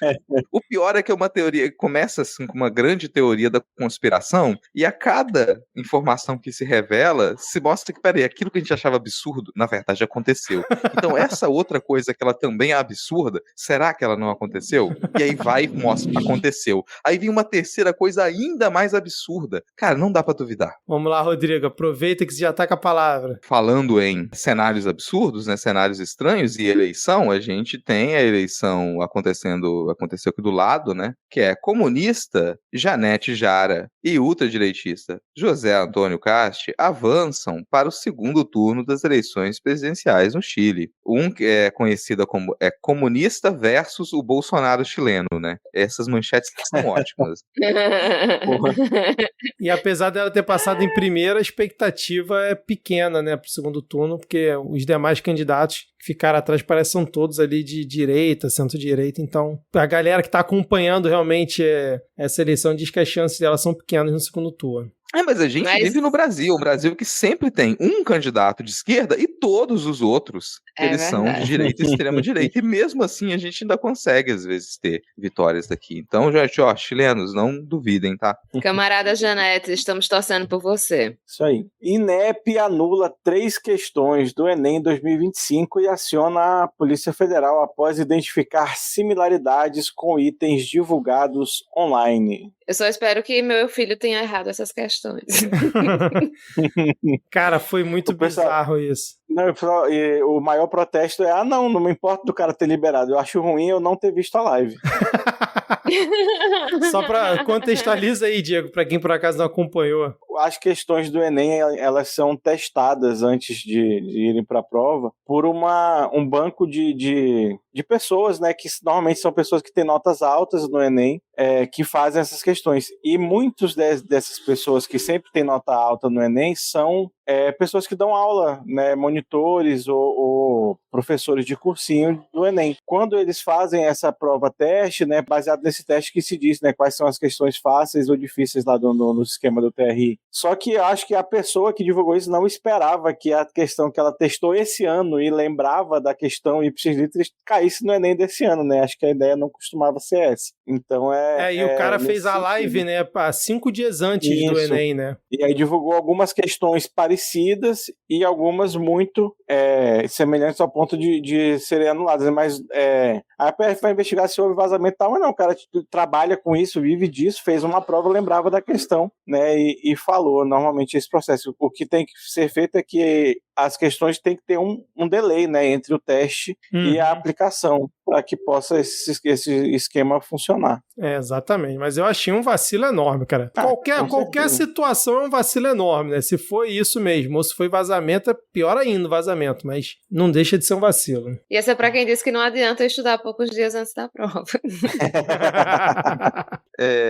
O pior é que é uma teoria, começa assim com uma grande teoria da conspiração e a cada informação que se revela, se mostra que, peraí, aquilo que a gente achava absurdo, na verdade aconteceu. Então essa outra coisa que ela também é absurda, será que ela não aconteceu? E aí vai e mostra, aconteceu. Aí vem uma terceira coisa ainda mais absurda. Cara, não dá pra duvidar.
Vamos lá, Rodrigo, aproveita que você já tá com a palavra.
Falando em cenários absurdos, né, cenários estranhos e eleição, a gente tem a eleição aconteceu aqui do lado, né, que é comunista Janete Jara e ultradireitista José Antônio Casti avançam para o segundo turno das eleições presidenciais no Chile. Um que é conhecida como comunista versus o Bolsonaro chileno, né? Essas manchetes são ótimas.
E apesar dela ter passado em primeira, a expectativa é pequena, né, pro segundo turno, porque os demais candidatos que ficaram atrás parecem são todos ali de direita, centro-direita, então a galera que tá acompanhando realmente essa eleição diz que as chances delas são pequenas no segundo turno.
Mas a gente vive no Brasil, um Brasil que sempre tem um candidato de esquerda e todos os outros eles são de direita e extrema-direita. E mesmo assim a gente ainda consegue, às vezes, ter vitórias daqui. Então, gente, chilenos, não duvidem, tá?
Camarada Janete, estamos torcendo por você.
Isso aí. INEP anula 3 questões do Enem 2025 e aciona a Polícia Federal após identificar similaridades com itens divulgados online.
Eu só espero que meu filho tenha errado essas questões.
Cara, foi muito bizarro isso.
Não, o maior protesto é, não me importa do cara ter liberado, eu acho ruim eu não ter visto a live.
Só pra contextualiza aí, Diego, pra quem por acaso não acompanhou.
As questões do Enem, elas são testadas antes de irem pra prova por um banco de pessoas, né, que normalmente são pessoas que têm notas altas no Enem, que fazem essas questões. E muitas dessas pessoas que sempre têm nota alta no Enem são pessoas que dão aula, né, monitores ou professores de cursinho do Enem. Quando eles fazem essa prova teste, né, baseado nesse teste que se diz, né, quais são as questões fáceis ou difíceis lá no esquema do TRI. Só que eu acho que a pessoa que divulgou isso não esperava que a questão que ela testou esse ano e lembrava da questão ipsis literis caísse no Enem desse ano, né? Acho que a ideia não costumava ser essa. Então
e o cara fez a live, né, 5 dias antes do Enem, né?
E aí divulgou algumas questões parecidas e algumas muito semelhantes ao ponto de serem anuladas, mas a PF vai investigar se houve vazamento e tal, mas não, o cara trabalha com isso, vive disso, fez uma prova, lembrava da questão, né, e falou normalmente esse processo. O que tem que ser feito é que as questões têm que ter um delay, né, entre o teste e a aplicação, para que possa esse esquema funcionar.
Exatamente, mas eu achei um vacilo enorme, cara. Qualquer situação é um vacilo enorme, né? Se foi isso mesmo, ou se foi vazamento, é pior ainda o vazamento, mas não deixa de ser um vacilo.
E essa é pra quem disse que não adianta estudar poucos dias antes da prova.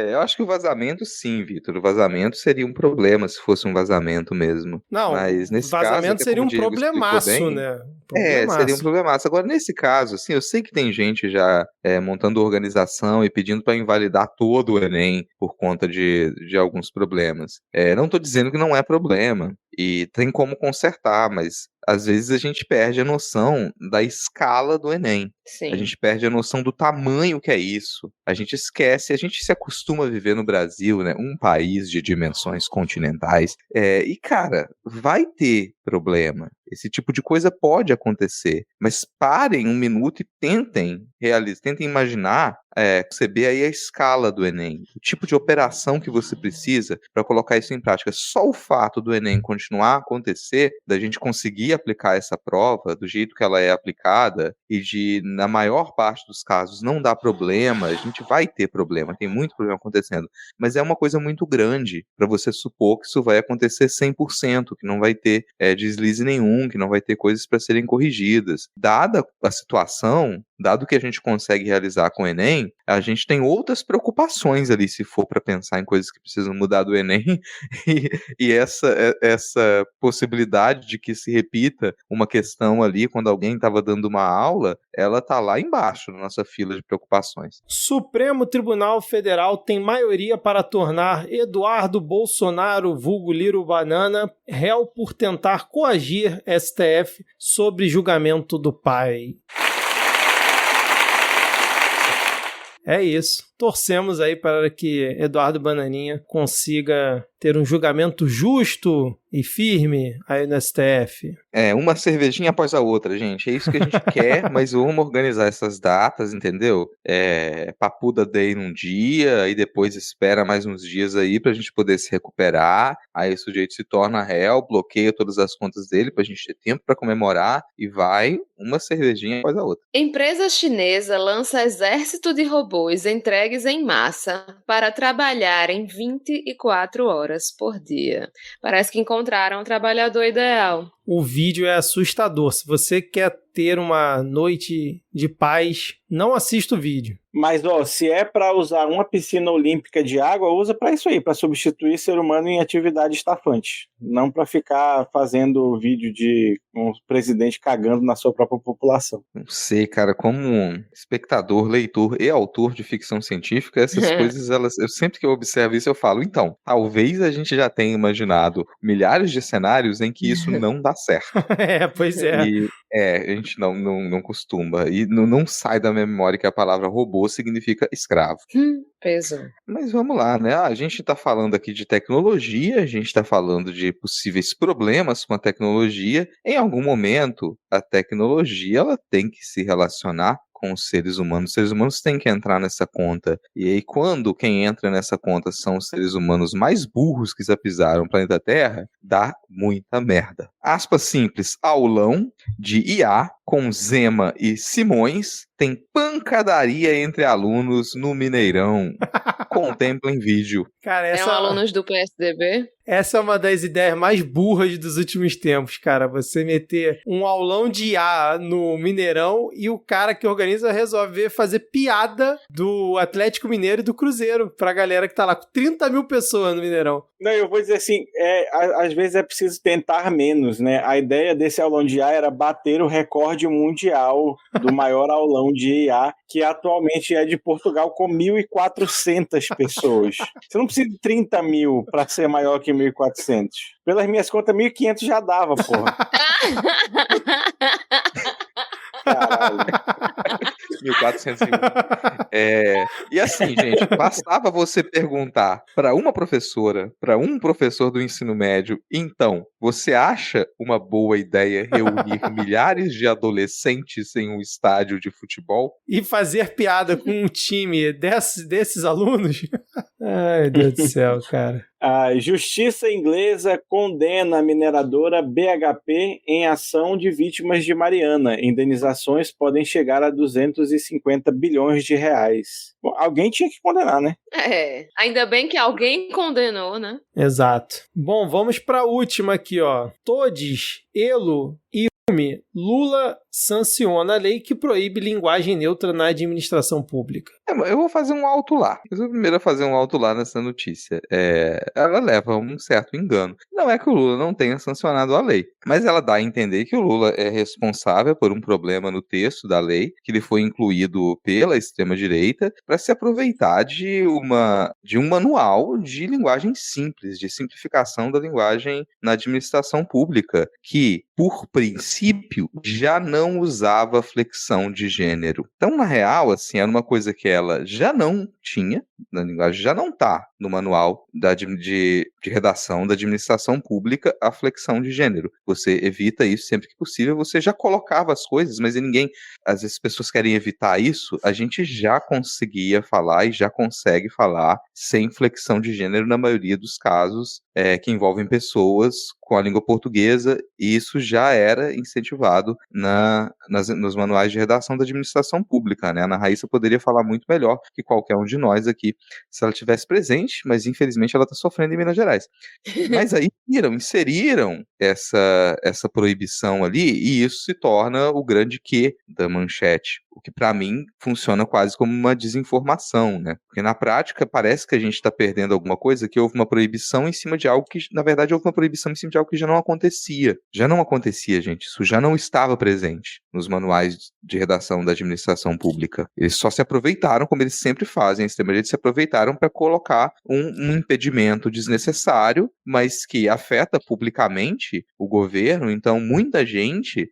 Eu acho que o vazamento, sim, Vitor. O vazamento seria um problema se fosse um vazamento mesmo.
Não,
mas nesse
vazamento
caso,
seria um problemaço,
bem,
né?
Seria um problemaço. Agora, nesse caso, assim, eu sei que tem gente já montando organização e pedindo para invalidar todo o Enem por conta de alguns problemas. Não estou dizendo que não é problema. E tem como consertar, mas às vezes a gente perde a noção da escala do Enem.
Sim.
A gente perde a noção do tamanho que é isso. A gente esquece, a gente se acostuma a viver no Brasil, né? Um país de dimensões continentais. E, cara, vai ter problema. Esse tipo de coisa pode acontecer. Mas parem um minuto e tentem imaginar, perceber aí a escala do Enem. O tipo de operação que você precisa para colocar isso em prática. Só o fato do Enem continuar a acontecer, da gente conseguir aplicar essa prova do jeito que ela é aplicada e de, na maior parte dos casos, não dar problema, a gente vai ter problema, tem muito problema acontecendo, mas é uma coisa muito grande para você supor que isso vai acontecer 100%, que não vai ter deslize nenhum, que não vai ter coisas para serem corrigidas. Dada a situação, dado que a gente consegue realizar com o Enem, a gente tem outras preocupações ali, se for para pensar em coisas que precisam mudar do Enem, e essa possibilidade de que se repita uma questão ali, quando alguém estava dando uma aula, ela está lá embaixo na nossa fila de preocupações.
Supremo Tribunal Federal tem maioria para tornar Eduardo Bolsonaro, vulgo Liro Banana, réu por tentar coagir STF sobre julgamento do pai. É isso. Torcemos aí para que Eduardo Bananinha consiga ter um julgamento justo e firme aí no STF.
Uma cervejinha após a outra, gente. É isso que a gente quer, mas vamos organizar essas datas, entendeu? Papuda Day num dia, e depois espera mais uns dias aí pra gente poder se recuperar. Aí o sujeito se torna réu, bloqueia todas as contas dele pra gente ter tempo pra comemorar, e vai uma cervejinha após a outra.
Empresa chinesa lança exército de robôs entregues em massa para trabalhar em 24 horas por dia. Parece que encontraram um trabalhador ideal.
O vídeo é assustador. Se você quer ter uma noite de paz, não assista o vídeo.
Mas, se é para usar uma piscina olímpica de água, usa para isso aí, para substituir ser humano em atividade estafante. Não para ficar fazendo vídeo de um presidente cagando na sua própria população.
Não sei, cara, como espectador, leitor e autor de ficção científica, essas coisas, sempre que eu observo isso, eu falo, então, talvez a gente já tenha imaginado milhares de cenários em que isso não dá certo.
Pois é.
E, a gente não costuma. E não sai da memória que a palavra robô significa escravo.
Peso.
Mas vamos lá, né? A gente está falando aqui de tecnologia, a gente está falando de possíveis problemas com a tecnologia. Em algum momento, a tecnologia ela tem que se relacionar com os seres humanos. Os seres humanos têm que entrar nessa conta. E aí, quando quem entra nessa conta são os seres humanos mais burros que já pisaram o planeta Terra, dá muita merda. Aspas simples, aulão de IA com Zema e Simões, tem pancadaria entre alunos no Mineirão. Contemplem vídeo.
Cara,
alunos do PSDB?
Essa é uma das ideias mais burras dos últimos tempos, cara. Você meter um aulão de IA no Mineirão e o cara que organiza resolver fazer piada do Atlético Mineiro e do Cruzeiro pra galera que tá lá com 30 mil pessoas no Mineirão.
Não, eu vou dizer assim, às vezes é preciso tentar menos, né? A ideia desse aulão de IA era bater o recorde mundial do maior aulão de IA, que atualmente é de Portugal, com 1.400 pessoas. Você não precisa de 30 mil para ser maior que 1.400. Pelas minhas contas, 1.500 já dava, porra. Caralho.
1401. E assim, gente, bastava você perguntar para uma professora, para um professor do ensino médio, então, você acha uma boa ideia reunir milhares de adolescentes em um estádio de futebol?
E fazer piada com um time desses alunos? Ai, Deus do céu, cara.
A justiça inglesa condena a mineradora BHP em ação de vítimas de Mariana. Indenizações podem chegar a 250 bilhões de reais. Bom, alguém tinha que condenar, né?
Ainda bem que alguém condenou, né?
Exato. Bom, vamos para a última aqui, ó. Todes, Elo e Lula sanciona a lei que proíbe linguagem neutra na administração pública.
Eu vou fazer um alto lá. Eu sou o primeiro a fazer um alto lá nessa notícia. Ela leva a um certo engano. Não é que o Lula não tenha sancionado a lei, mas ela dá a entender que o Lula é responsável por um problema no texto da lei, que ele foi incluído pela extrema-direita, para se aproveitar de um manual de linguagem simples, de simplificação da linguagem na administração pública, que, por princípio, já não usava flexão de gênero. Então, na real, assim, era uma coisa que ela já não tinha na linguagem, já não está no manual de redação da administração pública, a flexão de gênero. Você evita isso sempre que possível, você já colocava as coisas, mas às vezes as pessoas querem evitar isso, a gente já conseguia falar e já consegue falar sem flexão de gênero na maioria dos casos que envolvem pessoas com a língua portuguesa, e isso já era incentivado nos manuais de redação da administração pública, né? A Ana Raíssa poderia falar muito melhor que qualquer um de nós aqui, se ela estivesse presente, mas infelizmente ela está sofrendo em Minas Gerais. Mas aí inseriram essa proibição ali, e isso se torna o grande quê da manchete. O que, para mim, funciona quase como uma desinformação, né? Porque, na prática, parece que a gente está perdendo alguma coisa, que houve uma proibição em cima de algo que, na verdade, houve uma proibição em cima de algo que já não acontecia. Já não acontecia, gente. Isso já não estava presente nos manuais de redação da administração pública. Eles só se aproveitaram, como eles sempre fazem, a extrema-direita se aproveitaram para colocar um impedimento desnecessário, mas que afeta publicamente o governo. Então, muita gente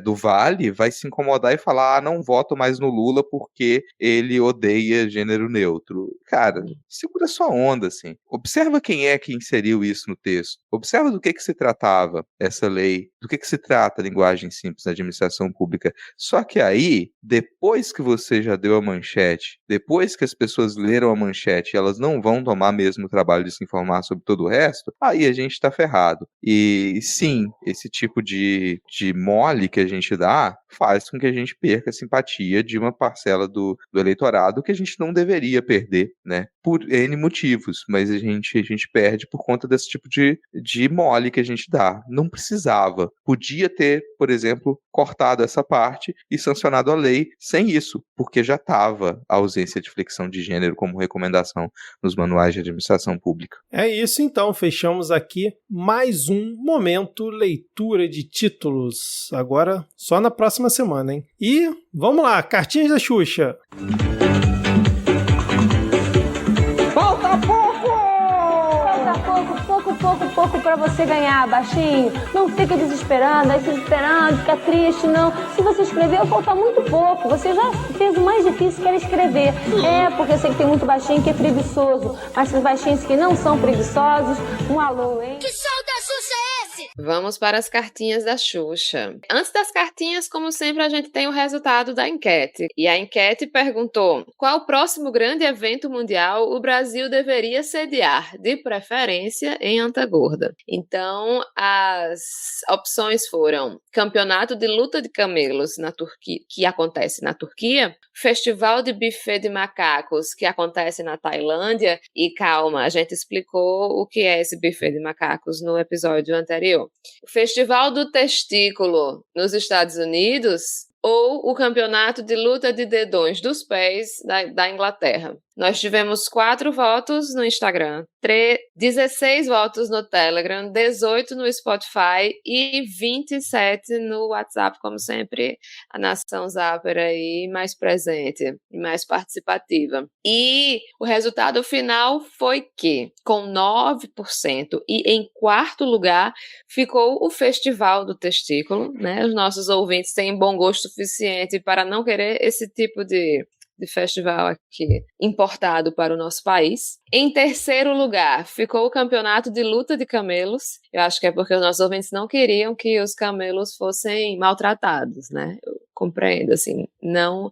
do Vale vai se incomodar e falar, não voto mais no Lula porque ele odeia gênero neutro. Cara, segura sua onda, assim. Observa quem é que inseriu isso no texto. Observa do que se tratava essa lei, do que se trata a linguagem simples na administração pública. Só que aí, depois que você já deu a manchete, depois que as pessoas leram a manchete e elas não vão tomar mesmo o trabalho de se informar sobre todo o resto, aí a gente tá ferrado. E sim, esse tipo de mole que a gente dá faz com que a gente perca a simpatia de uma parcela do eleitorado que a gente não deveria perder, né? Por N motivos, mas a gente perde por conta desse tipo de mole que a gente dá. Não precisava. Podia ter, por exemplo, cortado essa parte e sancionado a lei sem isso, porque já estava a ausência de flexão de gênero como recomendação nos manuais de administração pública.
É isso então, fechamos aqui mais um momento leitura de títulos. Agora só na próxima semana, hein? E vamos lá, cartinhas da Xuxa.
Pouco para você ganhar, baixinho. Não fica desesperando, aí fica esperando, fica triste, não. Se você escreveu, falta muito pouco. Você já fez o mais difícil, que era escrever. Porque eu sei que tem muito baixinho que é preguiçoso. Mas os baixinhos que não são preguiçosos, um alô, hein?
Que show da Xuxa é esse? Vamos para as cartinhas da Xuxa. Antes das cartinhas, como sempre, a gente tem o resultado da enquete. E a enquete perguntou: qual o próximo grande evento mundial o Brasil deveria sediar, de preferência em Antagorda? Então, as opções foram Campeonato de Luta de Camelos na Turquia, que acontece na Turquia, Festival de Buffet de Macacos, que acontece na Tailândia, e calma, a gente explicou o que é esse buffet de macacos no episódio anterior. O Festival do Testículo nos Estados Unidos, ou o Campeonato de Luta de Dedões dos Pés da Inglaterra. Nós tivemos 4 votos no Instagram, 16 votos no Telegram, 18 no Spotify e 27 no WhatsApp, como sempre, a Nação Zapper aí mais presente e mais participativa. E o resultado final foi que, com 9%, e em quarto lugar ficou o Festival do Testículo, né? Os nossos ouvintes têm bom gosto suficiente para não querer esse tipo de festival aqui importado para o nosso país. Em terceiro lugar, ficou o campeonato de luta de camelos. Eu acho que é porque os nossos ouvintes não queriam que os camelos fossem maltratados, né? Eu compreendo, assim, não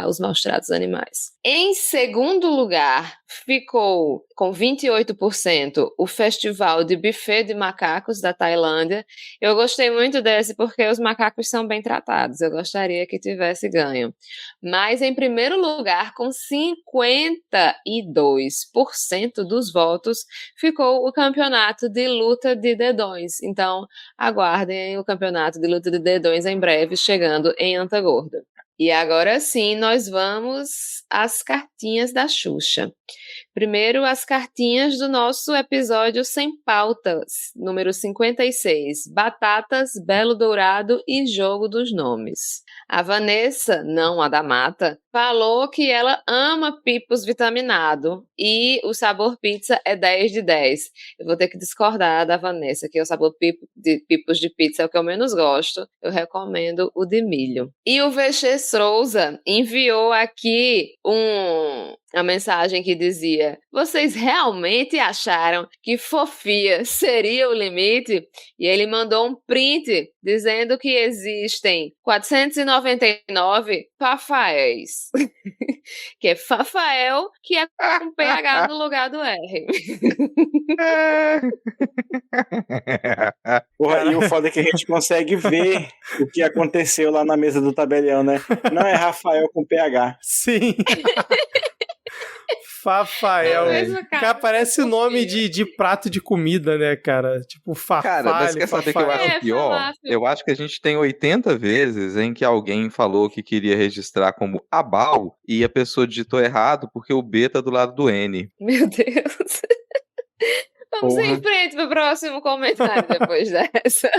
os maus tratos animais. Em segundo lugar, ficou com 28% o Festival de Buffet de Macacos da Tailândia. Eu gostei muito desse porque os macacos são bem tratados. Eu gostaria que tivesse ganho. Mas em primeiro lugar, com 52% dos votos, ficou o Campeonato de Luta de Dedões. Então, aguardem o Campeonato de Luta de Dedões em breve, chegando em Antagorda. E agora sim, nós vamos às cartinhas da Xuxa. Primeiro, as cartinhas do nosso episódio Sem Pautas, número 56, Batatas, Belo Dourado e Jogo dos Nomes. A Vanessa, não a da Mata, falou que ela ama pipos vitaminado e o sabor pizza é 10 de 10. Eu vou ter que discordar da Vanessa, que o sabor pipos de pizza é o que eu menos gosto. Eu recomendo o de milho. E o VX Souza enviou aqui a mensagem que dizia: vocês realmente acharam que fofia seria o limite? E ele mandou um print dizendo que existem 499 Fafaéis. Que é Fafael, que é com PH no lugar do R.
Porra, e o foda é que a gente consegue ver o que aconteceu lá na mesa do tabelião, né? Não é Rafael com PH.
Sim. Fafael. Cara, parece nome de prato de comida, né, cara? Tipo, farfalho.
Cara, mas quer saber que eu acho pior? Eu acho que a gente tem 80 vezes em que alguém falou que queria registrar como Abal e a pessoa digitou errado porque o B tá do lado do N.
Meu Deus. Vamos em frente para o próximo comentário depois dessa.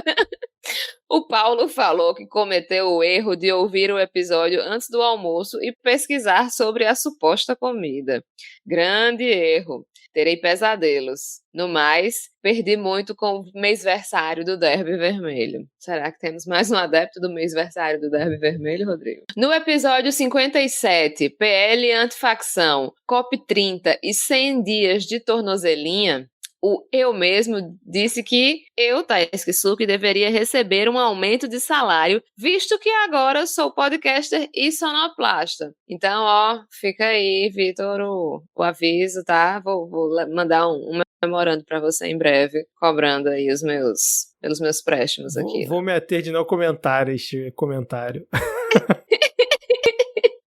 O Paulo falou que cometeu o erro de ouvir o episódio antes do almoço e pesquisar sobre a suposta comida. Grande erro. Terei pesadelos. No mais, perdi muito com o mêsversário do Derby Vermelho. Será que temos mais um adepto do mêsversário do Derby Vermelho, Rodrigo? No episódio 57, PL Antifacção, COP30 e 100 dias de tornozelinha, o Eu Mesmo disse que eu, Thaís Kisuki, deveria receber um aumento de salário, visto que agora sou podcaster e sonoplasta. Então, fica aí, Vitor, o aviso, tá? Vou mandar um memorando para você em breve, cobrando aí pelos meus préstimos aqui.
Vou me ater de não comentar este comentário.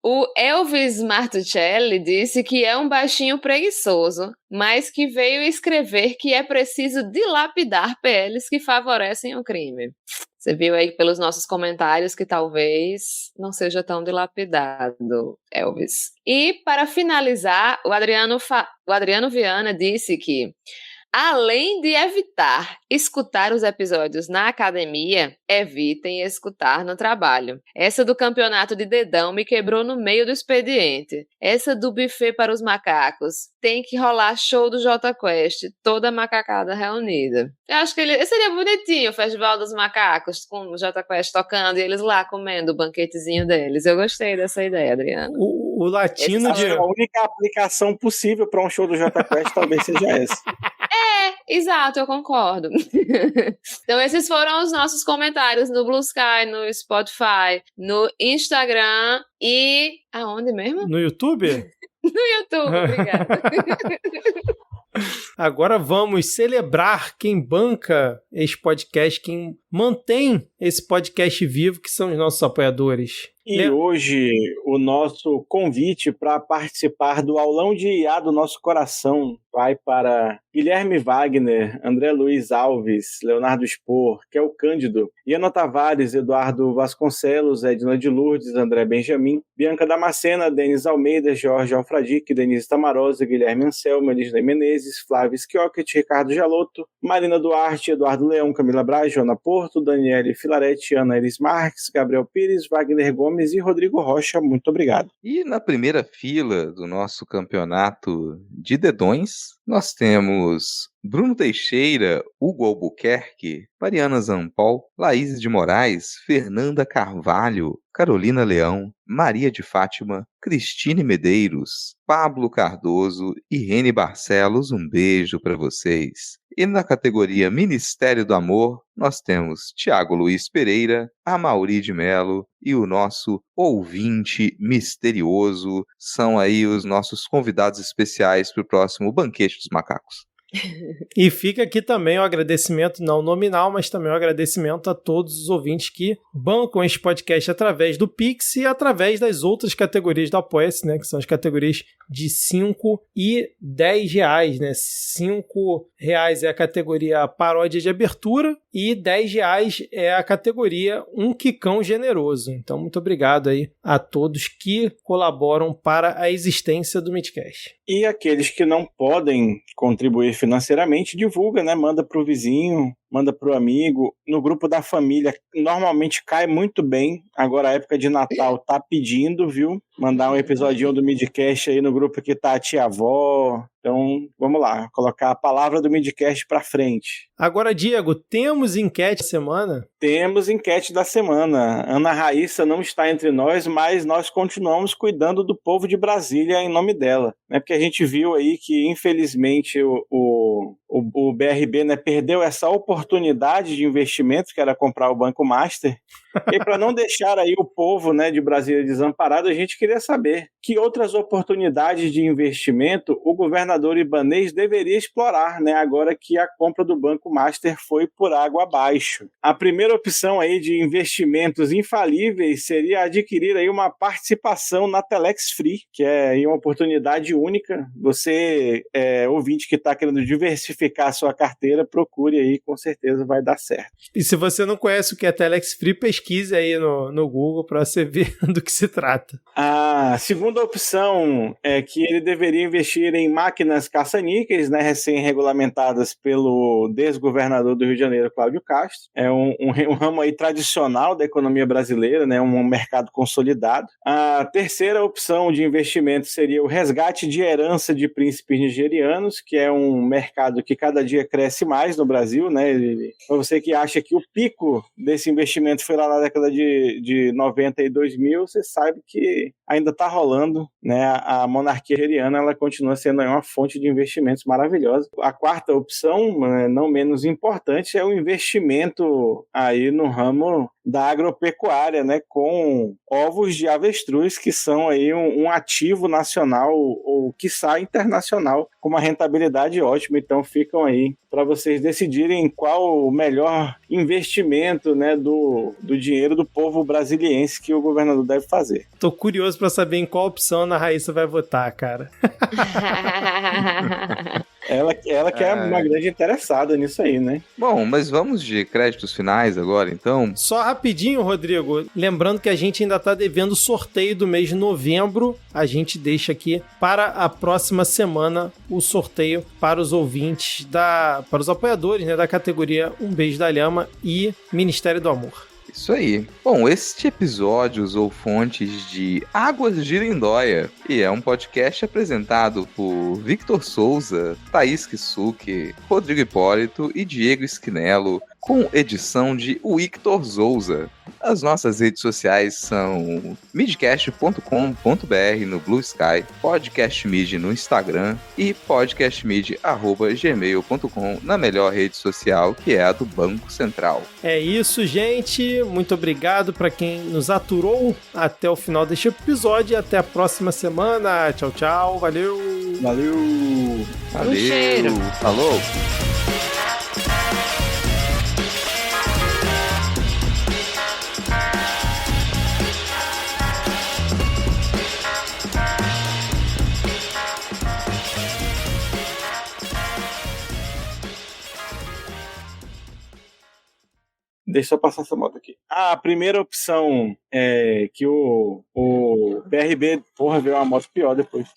O Elvis Martuccelli disse que é um baixinho preguiçoso, mas que veio escrever que é preciso dilapidar PLs que favorecem o crime. Você viu aí pelos nossos comentários que talvez não seja tão dilapidado, Elvis. E, para finalizar, o Adriano Viana disse que, além de evitar escutar os episódios na academia, evitem escutar no trabalho. Essa do campeonato de dedão me quebrou no meio do expediente. Essa do buffet para os macacos. Tem que rolar show do Jota Quest, toda a macacada reunida. Eu acho que seria bonitinho o Festival dos Macacos, com o Jota Quest tocando e eles lá comendo o banquetezinho deles. Eu gostei dessa ideia, Adriano.
O latino
A única aplicação possível para um show do Jota Quest talvez seja essa.
Exato, eu concordo. Então esses foram os nossos comentários no Blue Sky, no Spotify, no Instagram e... aonde mesmo?
No YouTube?
No YouTube, obrigada.
Agora vamos celebrar quem banca esse podcast, quem mantém esse podcast vivo, que são os nossos apoiadores.
E hoje o nosso convite para participar do aulão de IA do nosso coração vai para Guilherme Wagner, André Luiz Alves, Leonardo Spor, Kel Cândido, Iana Tavares, Eduardo Vasconcelos, Edna de Lourdes, André Benjamin, Bianca Damascena, Denis Almeida, Jorge Alfradique, Denise Tamarosa, Guilherme Anselmo, Elisnei Menezes, Flávio Schiocket, Ricardo Jalotto, Marina Duarte, Eduardo Leão, Camila Braz, Joana Porto, Daniele Filarete, Ana Elis Marques, Gabriel Pires, Wagner Gomes, Gomes e Rodrigo Rocha, muito obrigado.
E na primeira fila do nosso campeonato de dedões, nós temos Bruno Teixeira, Hugo Albuquerque, Mariana Zampol, Laís de Moraes, Fernanda Carvalho, Carolina Leão, Maria de Fátima, Cristine Medeiros, Pablo Cardoso e Rene Barcelos. Um beijo para vocês. E na categoria Ministério do Amor, nós temos Tiago Luiz Pereira, Amaury de Melo e o nosso ouvinte misterioso. São aí os nossos convidados especiais para o próximo Banquete dos Macacos.
E fica aqui também o agradecimento, não nominal, mas também o agradecimento a todos os ouvintes que bancam este podcast através do Pix e através das outras categorias do Apoia-se, né, que são as categorias de 5 e 10 reais, né? 5 reais é a categoria paródia de abertura e 10 reais é a categoria um quicão generoso. Então, muito obrigado aí a todos que colaboram para a existência do Midcast.
E aqueles que não podem contribuir financeiramente, divulga, né? Manda pro vizinho, manda pro amigo. No grupo da família, normalmente cai muito bem. Agora, a época de Natal tá pedindo, viu? Mandar um episodinho do Midcast aí no grupo que tá a tia-avó. Então, vamos lá, colocar a palavra do Midcast pra frente.
Agora, Diego, temos enquete semana?
Temos enquete da semana. Ana Raíssa não está entre nós, mas nós continuamos cuidando do povo de Brasília em nome dela. Né? Porque a gente viu aí que, infelizmente, o BRB, né, perdeu essa oportunidade de investimento, que era comprar o Banco Master. E para não deixar aí o povo, né, de Brasília desamparado, a gente queria saber que outras oportunidades de investimento o governador Ibanez deveria explorar, né, agora que a compra do Banco Master foi por água abaixo. A primeira opção aí de investimentos infalíveis seria adquirir aí uma participação na Telex Free, que é aí uma oportunidade única. Você, ouvinte que está querendo diversificar a sua carteira, procure aí, com certeza vai dar certo.
E se você não conhece o que é Telex Free, pesquise aí no Google para você ver do que se trata.
A segunda opção é que ele deveria investir em máquinas caça-níqueis, né, recém-regulamentadas pelo desgovernador do Rio de Janeiro, Cláudio Castro. É um ramo aí tradicional da economia brasileira, né, um mercado consolidado. A terceira opção de investimento seria o resgate de herança de príncipes nigerianos, que é um mercado que cada dia cresce mais no Brasil, né? Para você que acha que o pico desse investimento foi lá na década de 90 e 2000, você sabe que ainda está rolando, né? A monarquia nigeriana, ela continua sendo uma fonte de investimentos maravilhosa. A quarta opção, não menos importante, é o investimento aí no ramo da agropecuária, né, com ovos de avestruz, que são aí um ativo nacional ou quiçá internacional, com uma rentabilidade ótima. Então ficam aí para vocês decidirem qual o melhor investimento, né, do dinheiro do povo brasiliense que o governador deve fazer.
Tô curioso para saber em qual opção a Ana Raíssa vai votar, cara.
Ela que é uma grande interessada nisso aí, né?
Bom, mas vamos de créditos finais agora, então.
Só rapidinho, Rodrigo, lembrando que a gente ainda tá devendo o sorteio do mês de novembro. A gente deixa aqui para a próxima semana o sorteio para os ouvintes, para os apoiadores, né, da categoria Um Beijo da Lhama e Ministério do Amor.
Isso aí. Bom, este episódio usou fontes de Águas de Lindóia e é um podcast apresentado por Victor Souza, Thaís Kisuke, Rodrigo Hipólito e Diego Esquinelo, com edição de Victor Souza. As nossas redes sociais são midcast.com.br no Blue Sky, podcastmid no Instagram e podcastmid@gmail.com na melhor rede social, que é a do Banco Central.
É isso, gente. Muito obrigado para quem nos aturou até o final deste episódio e até a próxima semana. Tchau, tchau. Valeu.
Valeu.
Valeu.
Um cheiro.
Falou.
Deixa eu passar essa moto aqui. A primeira opção é que o BRB... Porra, veio uma moto pior depois.